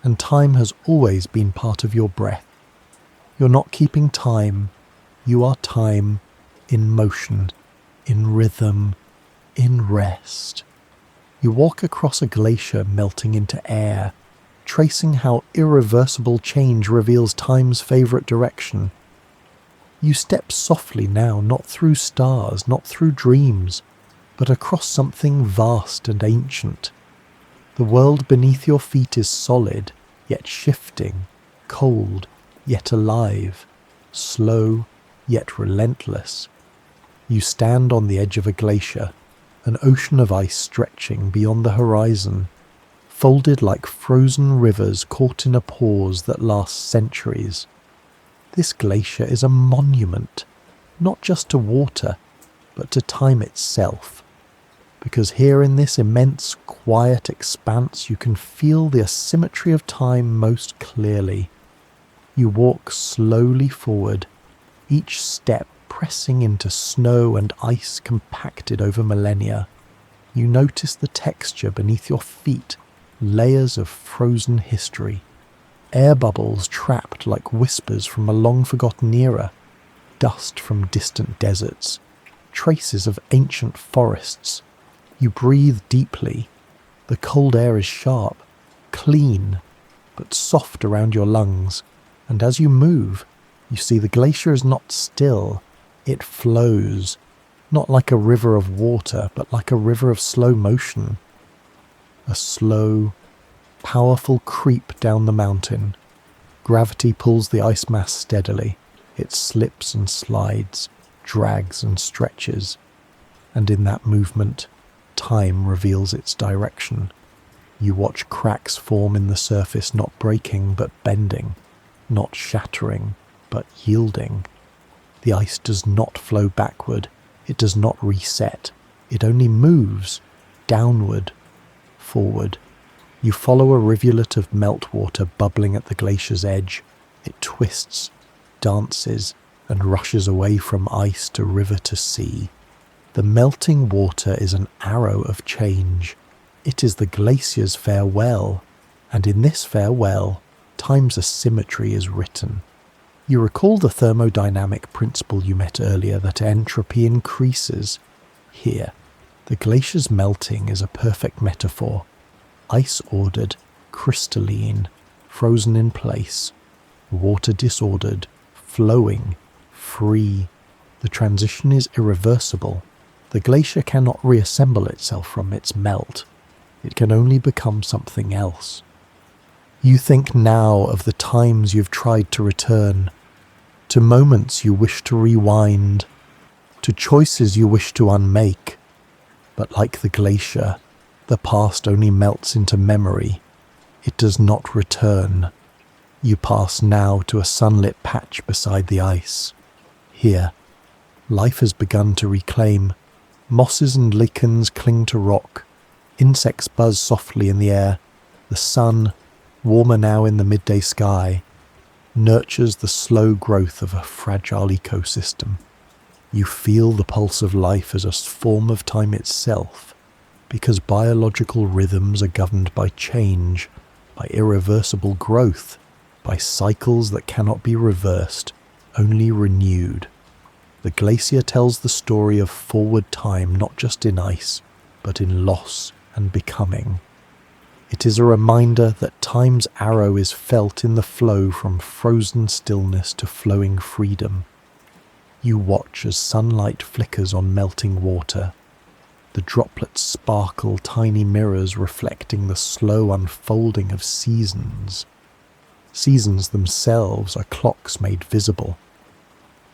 and time has always been part of your breath. You're not keeping time, you are time, in motion, in rhythm, in rest. You walk across a glacier melting into air, tracing how irreversible change reveals time's favourite direction. You step softly now, not through stars, not through dreams, but across something vast and ancient. The world beneath your feet is solid, yet shifting, cold, yet alive, slow, yet relentless. You stand on the edge of a glacier, an ocean of ice stretching beyond the horizon, folded like frozen rivers caught in a pause that lasts centuries. This glacier is a monument, not just to water, but to time itself. Because here in this immense, quiet expanse you can feel the asymmetry of time most clearly. You walk slowly forward, each step pressing into snow and ice compacted over millennia. You notice the texture beneath your feet, layers of frozen history. Air bubbles trapped like whispers from a long-forgotten era, dust from distant deserts, traces of ancient forests. You breathe deeply. The cold air is sharp, clean, but soft around your lungs, and as you move, you see the glacier is not still, it flows, not like a river of water, but like a river of slow motion. A slow, powerful creep down the mountain. Gravity pulls the ice mass steadily. It slips and slides, drags and stretches, and in that movement, time reveals its direction. You watch cracks form in the surface, not breaking but bending, not shattering but yielding. The ice does not flow backward, it does not reset, it only moves, downward, forward. You follow a rivulet of meltwater bubbling at the glacier's edge. It twists, dances, and rushes away from ice to river to sea. The melting water is an arrow of change. It is the glacier's farewell, and in this farewell, time's asymmetry is written. You recall the thermodynamic principle you met earlier, that entropy increases. Here, the glacier's melting is a perfect metaphor. Ice-ordered, crystalline, frozen in place, water disordered, flowing, free. The transition is irreversible. The glacier cannot reassemble itself from its melt. It can only become something else. You think now of the times you've tried to return, to moments you wish to rewind, to choices you wish to unmake. But like the glacier, the past only melts into memory. It does not return. You pass now to a sunlit patch beside the ice. Here, life has begun to reclaim. Mosses and lichens cling to rock. Insects buzz softly in the air. The sun, warmer now in the midday sky, nurtures the slow growth of a fragile ecosystem. You feel the pulse of life as a form of time itself, because biological rhythms are governed by change, by irreversible growth, by cycles that cannot be reversed, only renewed. The glacier tells the story of forward time, not just in ice, but in loss and becoming. It is a reminder that time's arrow is felt in the flow from frozen stillness to flowing freedom. You watch as sunlight flickers on melting water. The droplets sparkle, tiny mirrors reflecting the slow unfolding of seasons. Seasons themselves are clocks made visible.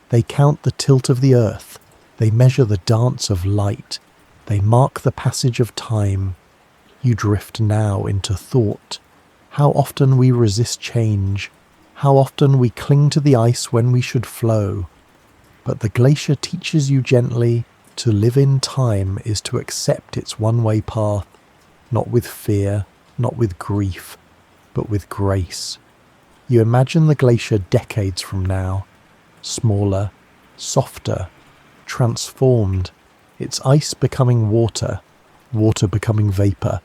They count the tilt of the earth, they measure the dance of light, they mark the passage of time. You drift now into thought. How often we resist change. How often we cling to the ice when we should flow. But the glacier teaches you gently, to live in time is to accept its one-way path, not with fear, not with grief, but with grace. You imagine the glacier decades from now, smaller, softer, transformed, its ice becoming water, water becoming vapour,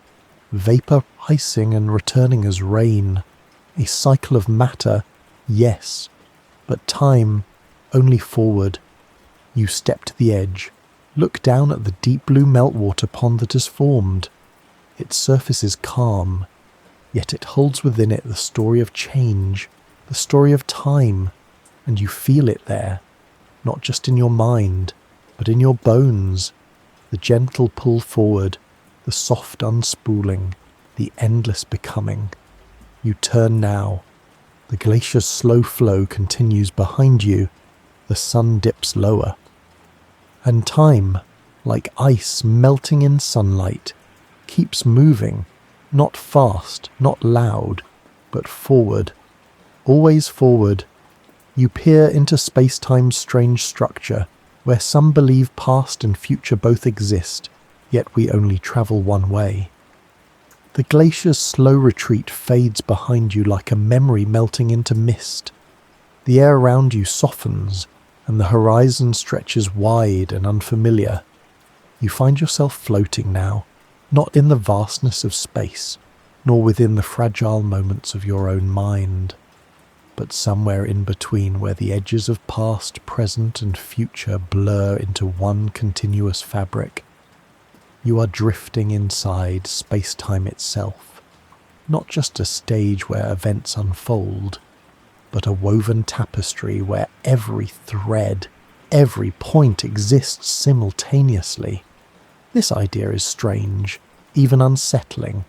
vapour icing and returning as rain, a cycle of matter, yes, but time, only forward. You step to the edge, look down at the deep blue meltwater pond that has formed. Its surface is calm, yet it holds within it the story of change, the story of time, and you feel it there, not just in your mind, but in your bones, the gentle pull forward, the soft unspooling, the endless becoming. You turn now. The glacier's slow flow continues behind you. The sun dips lower. And time, like ice melting in sunlight, keeps moving, not fast, not loud, but forward. Always forward. You peer into space-time's strange structure, where some believe past and future both exist, yet we only travel one way. The glacier's slow retreat fades behind you like a memory melting into mist. The air around you softens, and the horizon stretches wide and unfamiliar. You find yourself floating now, not in the vastness of space, nor within the fragile moments of your own mind, but somewhere in between where the edges of past, present and future blur into one continuous fabric. You are drifting inside space-time itself, not just a stage where events unfold, but a woven tapestry where every thread, every point exists simultaneously. This idea is strange, even unsettling,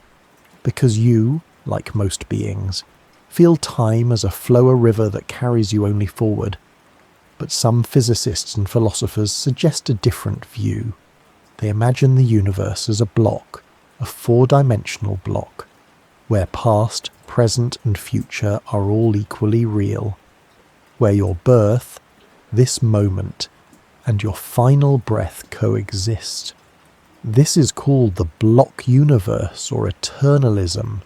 because you, like most beings, feel time as a flower river that carries you only forward. But some physicists and philosophers suggest a different view. They imagine the universe as a block, a four-dimensional block, where past, present and future are all equally real, where your birth, this moment, and your final breath coexist. This is called the block universe or eternalism.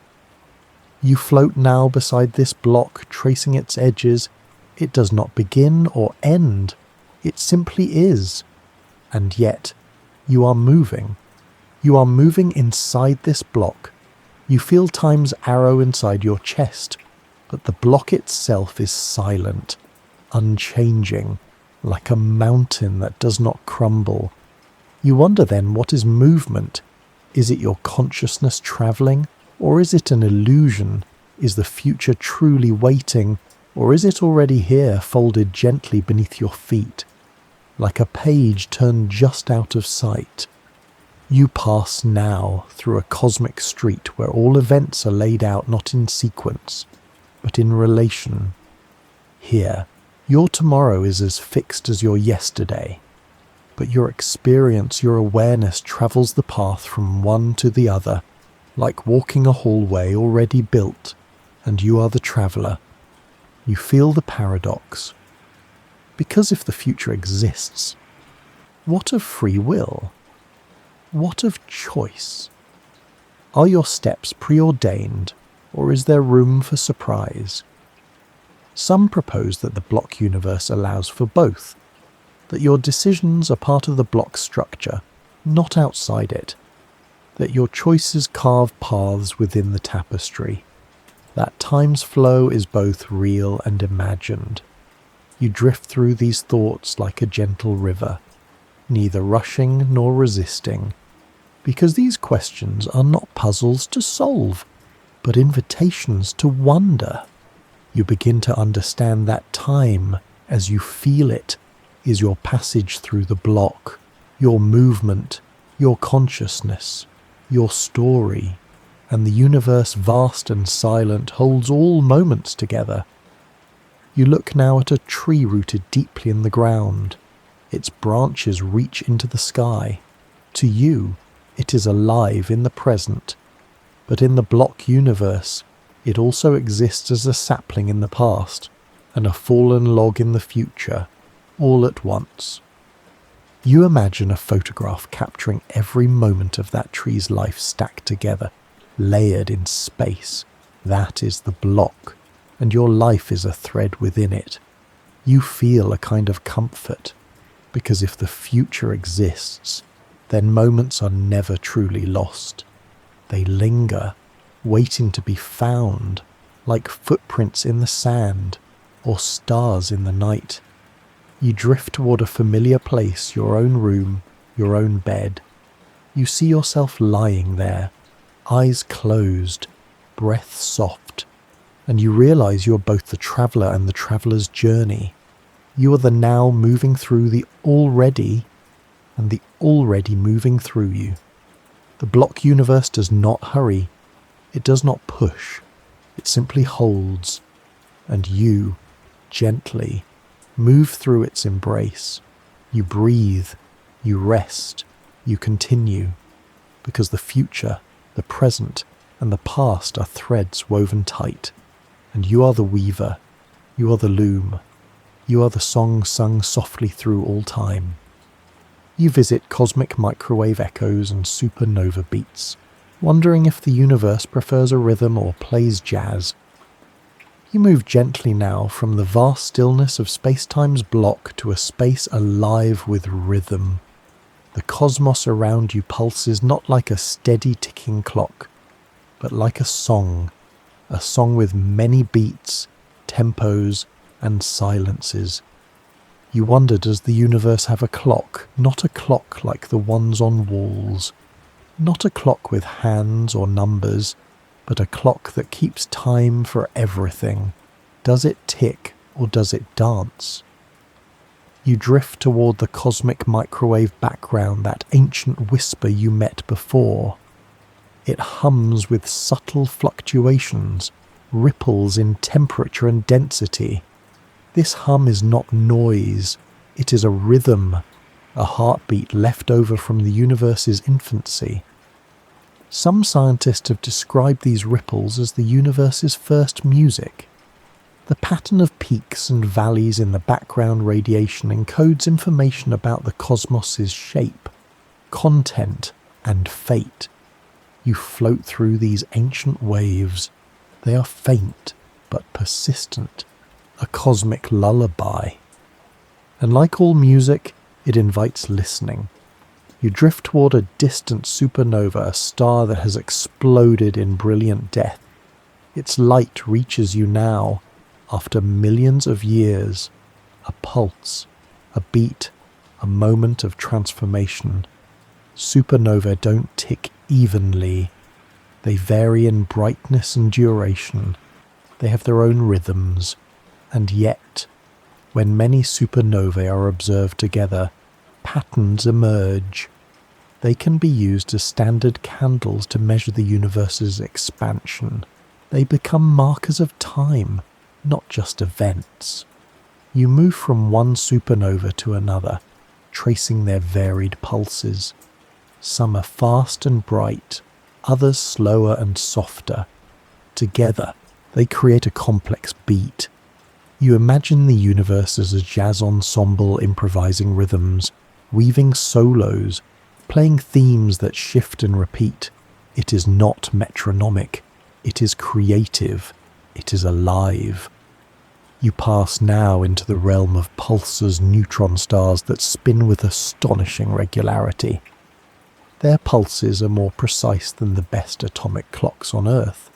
You float now beside this block, tracing its edges. It does not begin or end. It simply is. And yet, you are moving. You are moving inside this block. You feel time's arrow inside your chest, but the block itself is silent, unchanging, like a mountain that does not crumble. You wonder then, what is movement? Is it your consciousness travelling, or is it an illusion? Is the future truly waiting, or is it already here, folded gently beneath your feet, like a page turned just out of sight? You pass now through a cosmic street where all events are laid out not in sequence, but in relation. Here, your tomorrow is as fixed as your yesterday, but your experience, your awareness travels the path from one to the other, like walking a hallway already built, and you are the traveller. You feel the paradox. Because if the future exists, what of free will? What of choice? Are your steps preordained, or is there room for surprise? Some propose that the block universe allows for both, that your decisions are part of the block structure, not outside it, that your choices carve paths within the tapestry, that time's flow is both real and imagined. You drift through these thoughts like a gentle river, neither rushing nor resisting, because these questions are not puzzles to solve, but invitations to wonder. You begin to understand that time, as you feel it, is your passage through the block, your movement, your consciousness, your story, and the universe vast and silent holds all moments together. You look now at a tree rooted deeply in the ground. Its branches reach into the sky. To you, it is alive in the present, But in the block universe, it also exists as a sapling in the past and a fallen log in the future, all at once. You imagine a photograph capturing every moment of that tree's life stacked together, layered in space. That is the block, and your life is a thread within it. You feel a kind of comfort, because if the future exists, then moments are never truly lost. They linger, waiting to be found, like footprints in the sand or stars in the night. You drift toward a familiar place, your own room, your own bed. You see yourself lying there, eyes closed, breath soft, and you realize you are both the traveller and the traveller's journey. You are the now moving through the already, and the already moving through you. The block universe does not hurry. It does not push. It simply holds, and you, gently, move through its embrace. You breathe, you rest, you continue, because the future, the present, and the past are threads woven tight, and you are the weaver, you are the loom, you are the song sung softly through all time. You visit cosmic microwave echoes and supernova beats, wondering if the universe prefers a rhythm or plays jazz. You move gently now from the vast stillness of space-time's block to a space alive with rhythm. The cosmos around you pulses not like a steady ticking clock, but like a song with many beats, tempos, and silences. You wonder, does the universe have a clock? Not a clock like the ones on walls. Not a clock with hands or numbers, but a clock that keeps time for everything. Does it tick or does it dance? You drift toward the cosmic microwave background, that ancient whisper you met before. It hums with subtle fluctuations, ripples in temperature and density. This hum is not noise, it is a rhythm, a heartbeat left over from the universe's infancy. Some scientists have described these ripples as the universe's first music. The pattern of peaks and valleys in the background radiation encodes information about the cosmos's shape, content, and fate. You float through these ancient waves. They are faint but persistent, a cosmic lullaby. And like all music, it invites listening. You drift toward a distant supernova, a star that has exploded in brilliant death. Its light reaches you now, after millions of years, a pulse, a beat, a moment of transformation. Supernovae don't tick evenly. They vary in brightness and duration. They have their own rhythms. And yet, when many supernovae are observed together, patterns emerge. They can be used as standard candles to measure the universe's expansion. They become markers of time, not just events. You move from one supernova to another, tracing their varied pulses. Some are fast and bright, others slower and softer. Together, they create a complex beat. You imagine the universe as a jazz ensemble improvising rhythms, weaving solos, playing themes that shift and repeat. It is not metronomic. It is creative. It is alive. You pass now into the realm of pulsars, neutron stars that spin with astonishing regularity. Their pulses are more precise than the best atomic clocks on Earth.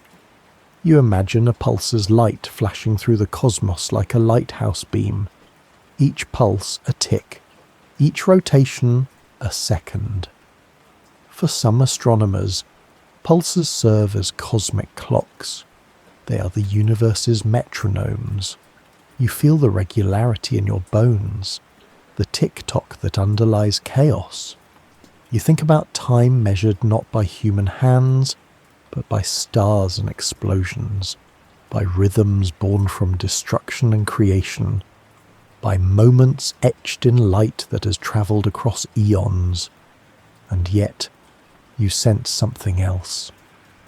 You imagine a pulsar's light flashing through the cosmos like a lighthouse beam. Each pulse a tick, each rotation a second. For some astronomers, pulsars serve as cosmic clocks. They are the universe's metronomes. You feel the regularity in your bones, the tick-tock that underlies chaos. You think about time measured not by human hands, but by stars and explosions, by rhythms born from destruction and creation, by moments etched in light that has travelled across eons. And yet, you sense something else,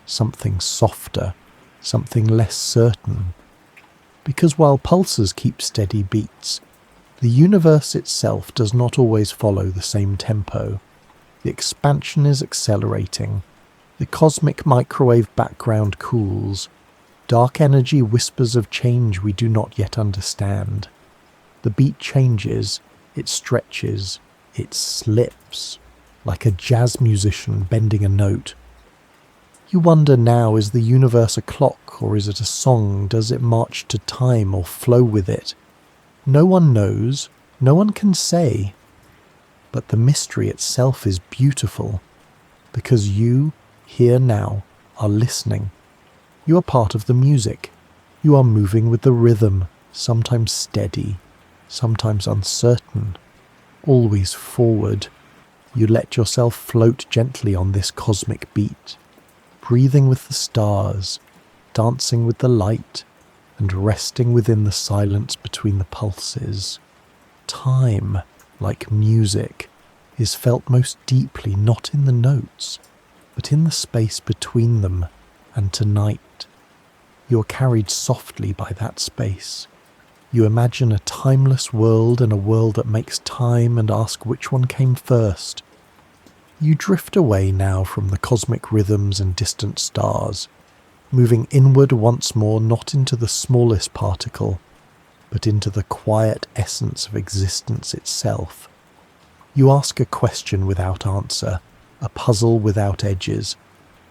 something softer, something less certain. Because while pulses keep steady beats, the universe itself does not always follow the same tempo. The expansion is accelerating. The cosmic microwave background cools. Dark energy whispers of change we do not yet understand. The beat changes, it stretches, it slips, like a jazz musician bending a note. You wonder now, is the universe a clock, or is it a song? Does it march to time or flow with it? No one knows, no one can say. But the mystery itself is beautiful, because you, here now, are listening. You are part of the music. You are moving with the rhythm, sometimes steady, sometimes uncertain, always forward. You let yourself float gently on this cosmic beat, breathing with the stars, dancing with the light, and resting within the silence between the pulses. Time, like music, is felt most deeply not in the notes, but in the space between them and tonight. You are carried softly by that space. You imagine a timeless world and a world that makes time and ask which one came first. You drift away now from the cosmic rhythms and distant stars, moving inward once more, not into the smallest particle, but into the quiet essence of existence itself. You ask a question without answer, a puzzle without edges.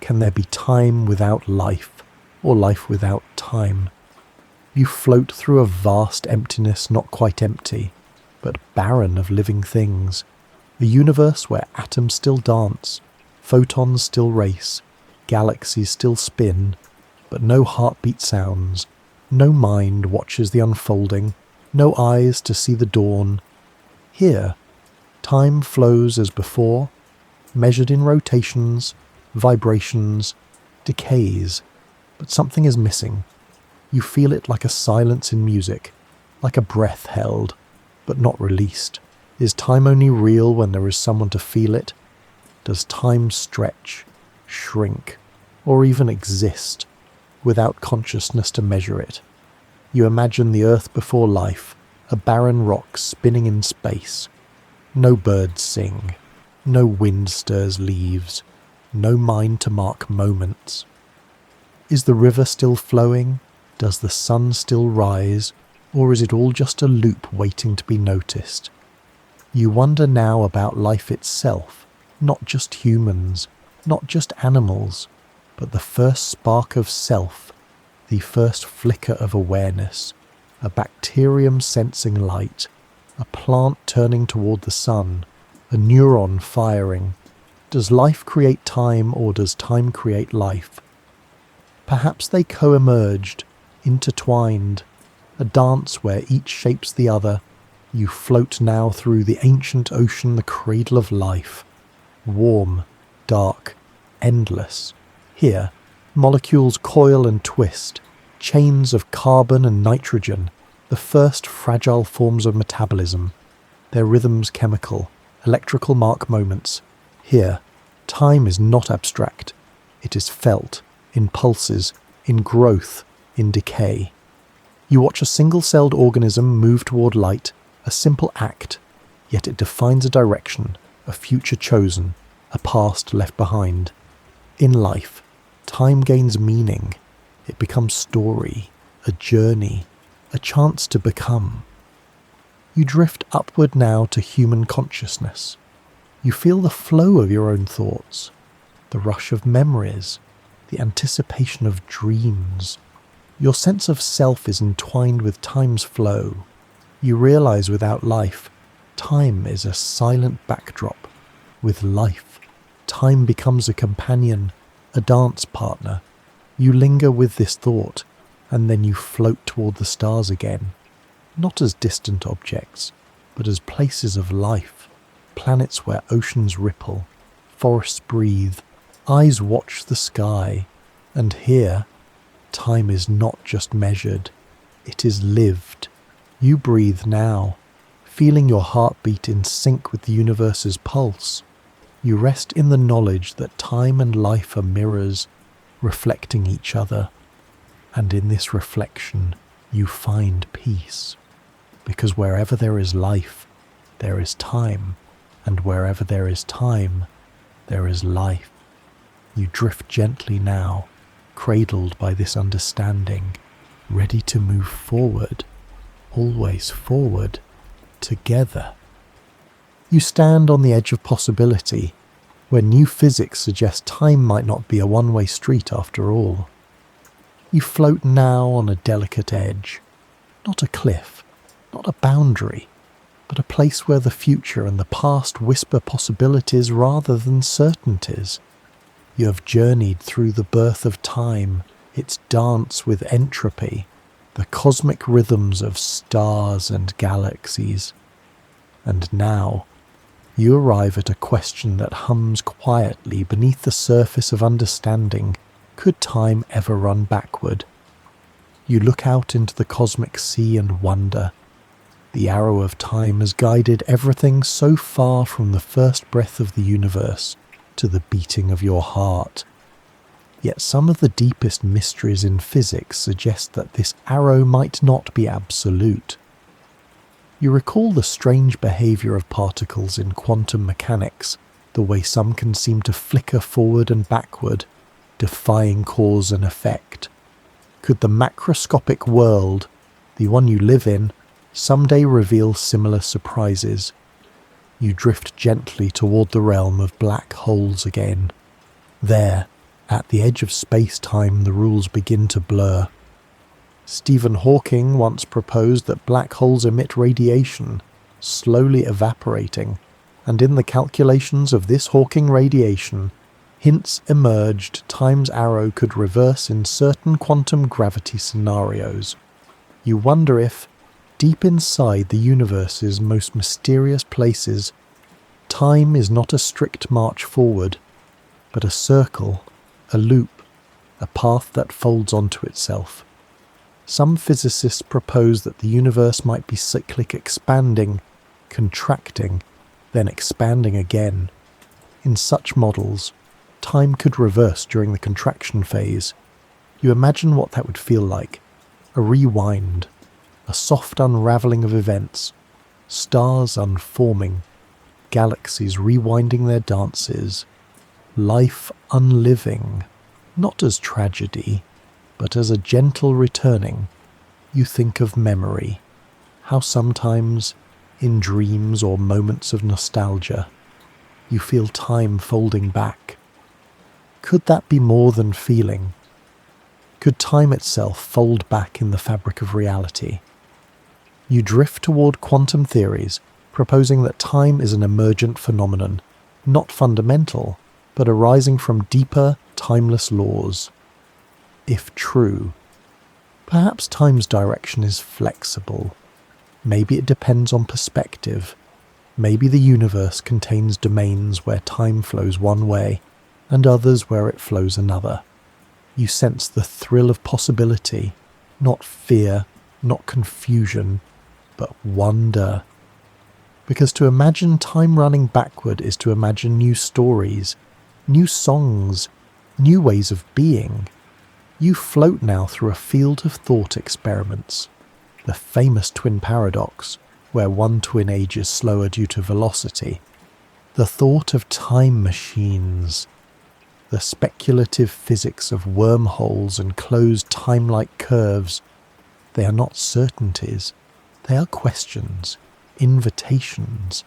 Can there be time without life, or life without time? You float through a vast emptiness, not quite empty, but barren of living things. A universe where atoms still dance, photons still race, galaxies still spin, but no heartbeat sounds, no mind watches the unfolding, no eyes to see the dawn. Here, time flows as before, measured in rotations, vibrations, decays, but something is missing. You feel it like a silence in music, like a breath held, but not released. Is time only real when there is someone to feel it? Does time stretch, shrink, or even exist without consciousness to measure it? You imagine the earth before life, a barren rock spinning in space. No birds sing, no wind stirs leaves, no mind to mark moments. Is the river still flowing? Does the sun still rise? Or is it all just a loop waiting to be noticed? You wonder now about life itself, not just humans, not just animals, but the first spark of self, the first flicker of awareness, a bacterium sensing light, a plant turning toward the sun, a neuron firing. Does life create time, or does time create life? Perhaps they co-emerged, intertwined, a dance where each shapes the other. You float now through the ancient ocean, the cradle of life. Warm, dark, endless. Here, molecules coil and twist, chains of carbon and nitrogen, the first fragile forms of metabolism. Their rhythms chemical, electrical mark moments. Here, time is not abstract. It is felt, in pulses, in growth, in decay. You watch a single-celled organism move toward light, a simple act, yet it defines a direction, a future chosen, a past left behind. In life, time gains meaning. It becomes story, a journey, a chance to become. You drift upward now to human consciousness. You feel the flow of your own thoughts, the rush of memories, the anticipation of dreams. Your sense of self is entwined with time's flow. You realize without life, time is a silent backdrop. With life, time becomes a companion, a dance partner. You linger with this thought, and then you float toward the stars again, not as distant objects, but as places of life, planets where oceans ripple, forests breathe, eyes watch the sky, and here, time is not just measured, it is lived. You breathe now, feeling your heartbeat in sync with the universe's pulse. You rest in the knowledge that time and life are mirrors. reflecting each other. And in this reflection, you find peace. Because wherever there is life, there is time. And wherever there is time, there is life. You drift gently now, cradled by this understanding, ready to move forward, always forward, together. You stand on the edge of possibility, where new physics suggests time might not be a one-way street after all. You float now on a delicate edge, not a cliff, not a boundary, but a place where the future and the past whisper possibilities rather than certainties. You have journeyed through the birth of time, its dance with entropy, the cosmic rhythms of stars and galaxies. And now, you arrive at a question that hums quietly beneath the surface of understanding. Could time ever run backward? You look out into the cosmic sea and wonder. The arrow of time has guided everything so far from the first breath of the universe to the beating of your heart. Yet some of the deepest mysteries in physics suggest that this arrow might not be absolute. You recall the strange behavior of particles in quantum mechanics, the way some can seem to flicker forward and backward, defying cause and effect. Could the macroscopic world, the one you live in, someday reveal similar surprises? You drift gently toward the realm of black holes again. There, at the edge of space-time, the rules begin to blur. Stephen Hawking once proposed that black holes emit radiation, slowly evaporating, and in the calculations of this Hawking radiation, hints emerged time's arrow could reverse in certain quantum gravity scenarios. You wonder if, deep inside the universe's most mysterious places, time is not a strict march forward, but a circle, a loop, a path that folds onto itself. Some physicists propose that the universe might be cyclic, expanding, contracting, then expanding again. In such models, time could reverse during the contraction phase. You imagine what that would feel like. A rewind, a soft unravelling of events, stars unforming, galaxies rewinding their dances, life unliving, not as tragedy, but as a gentle returning. You think of memory, how sometimes, in dreams or moments of nostalgia, you feel time folding back. Could that be more than feeling? Could time itself fold back in the fabric of reality? You drift toward quantum theories, proposing that time is an emergent phenomenon, not fundamental, but arising from deeper, timeless laws. If true, perhaps time's direction is flexible. Maybe it depends on perspective. Maybe the universe contains domains where time flows one way, and others where it flows another. You sense the thrill of possibility, not fear, not confusion, but wonder. Because to imagine time running backward is to imagine new stories, new songs, new ways of being. You float now through a field of thought experiments, the famous twin paradox, where one twin ages slower due to velocity, the thought of time machines, the speculative physics of wormholes and closed time-like curves. They are not certainties, they are questions, invitations.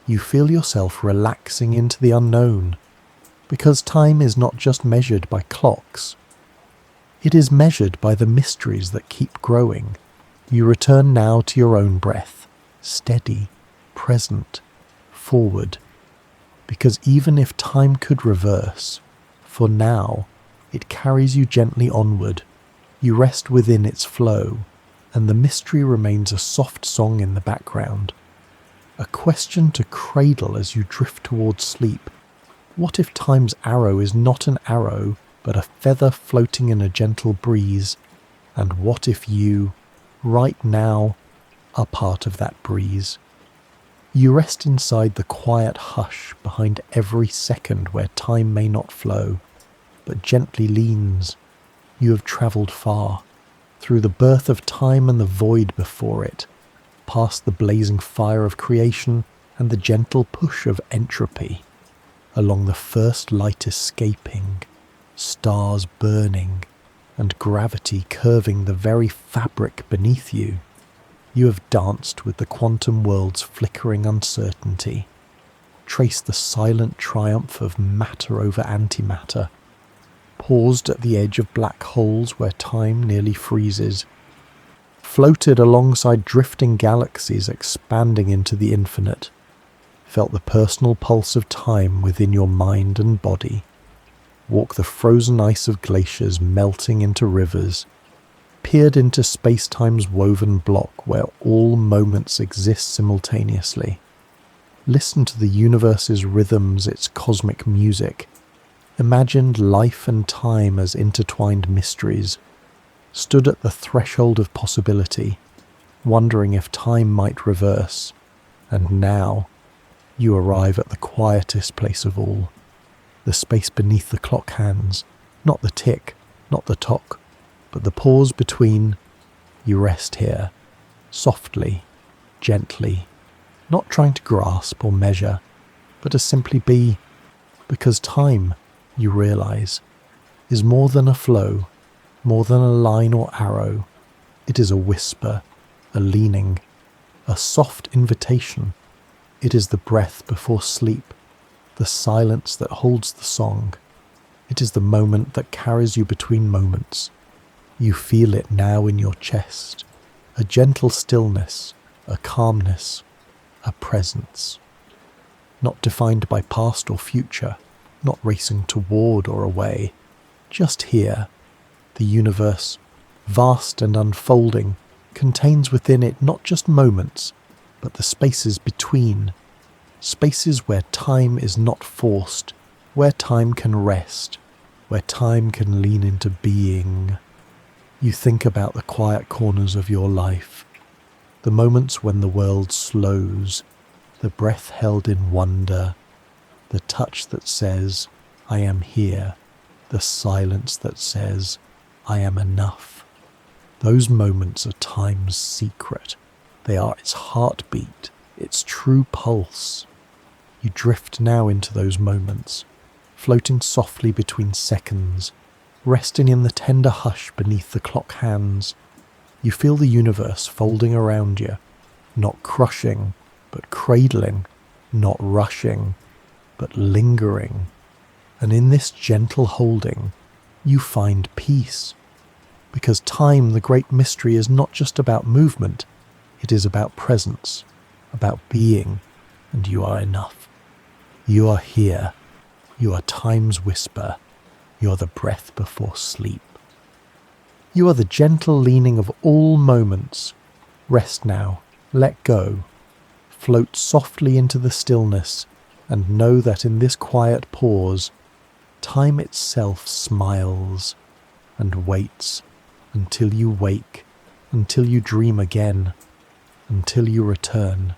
You feel yourself relaxing into the unknown, because time is not just measured by clocks. It is measured by the mysteries that keep growing. You return now to your own breath, steady, present, forward. Because even if time could reverse, for now, it carries you gently onward. You rest within its flow, and the mystery remains a soft song in the background. A question to cradle as you drift towards sleep. What if time's arrow is not an arrow, but a feather floating in a gentle breeze? And what if you, right now, are part of that breeze? You rest inside the quiet hush behind every second where time may not flow. but gently leans. You have travelled far, through the birth of time and the void before it, past the blazing fire of creation and the gentle push of entropy, along the first light escaping, stars burning, and gravity curving the very fabric beneath you. You have danced with the quantum world's flickering uncertainty, traced the silent triumph of matter over antimatter, paused at the edge of black holes where time nearly freezes, floated alongside drifting galaxies expanding into the infinite, felt the personal pulse of time within your mind and body, walked the frozen ice of glaciers melting into rivers, peered into space-time's woven block where all moments exist simultaneously, listened to the universe's rhythms, its cosmic music, imagined life and time as intertwined mysteries, stood at the threshold of possibility, wondering if time might reverse, and now you arrive at the quietest place of all, the space beneath the clock hands, not the tick, not the tock, but the pause between. You rest here, softly, gently, not trying to grasp or measure, but to simply be, because time, you realize, is more than a flow, more than a line or arrow. It is a whisper, a leaning, a soft invitation. It is the breath before sleep, the silence that holds the song. It is the moment that carries you between moments. You feel it now in your chest, a gentle stillness, a calmness, a presence. Not defined by past or future, not racing toward or away, just here. The universe, vast and unfolding, contains within it not just moments, but the spaces between, spaces where time is not forced, where time can rest, where time can lean into being. You think about the quiet corners of your life, the moments when the world slows, the breath held in wonder, the touch that says, I am here, the silence that says, I am enough. Those moments are time's secret. They are its heartbeat, its true pulse. You drift now into those moments, floating softly between seconds, resting in the tender hush beneath the clock hands. You feel the universe folding around you, not crushing, but cradling, not rushing, but lingering. And in this gentle holding, you find peace. Because time, the great mystery, is not just about movement, it is about presence, about being, and you are enough. You are here. You are time's whisper. You are the breath before sleep. You are the gentle leaning of all moments. Rest now, let go, float softly into the stillness, and know that in this quiet pause, time itself smiles and waits until you wake, until you dream again, until you return.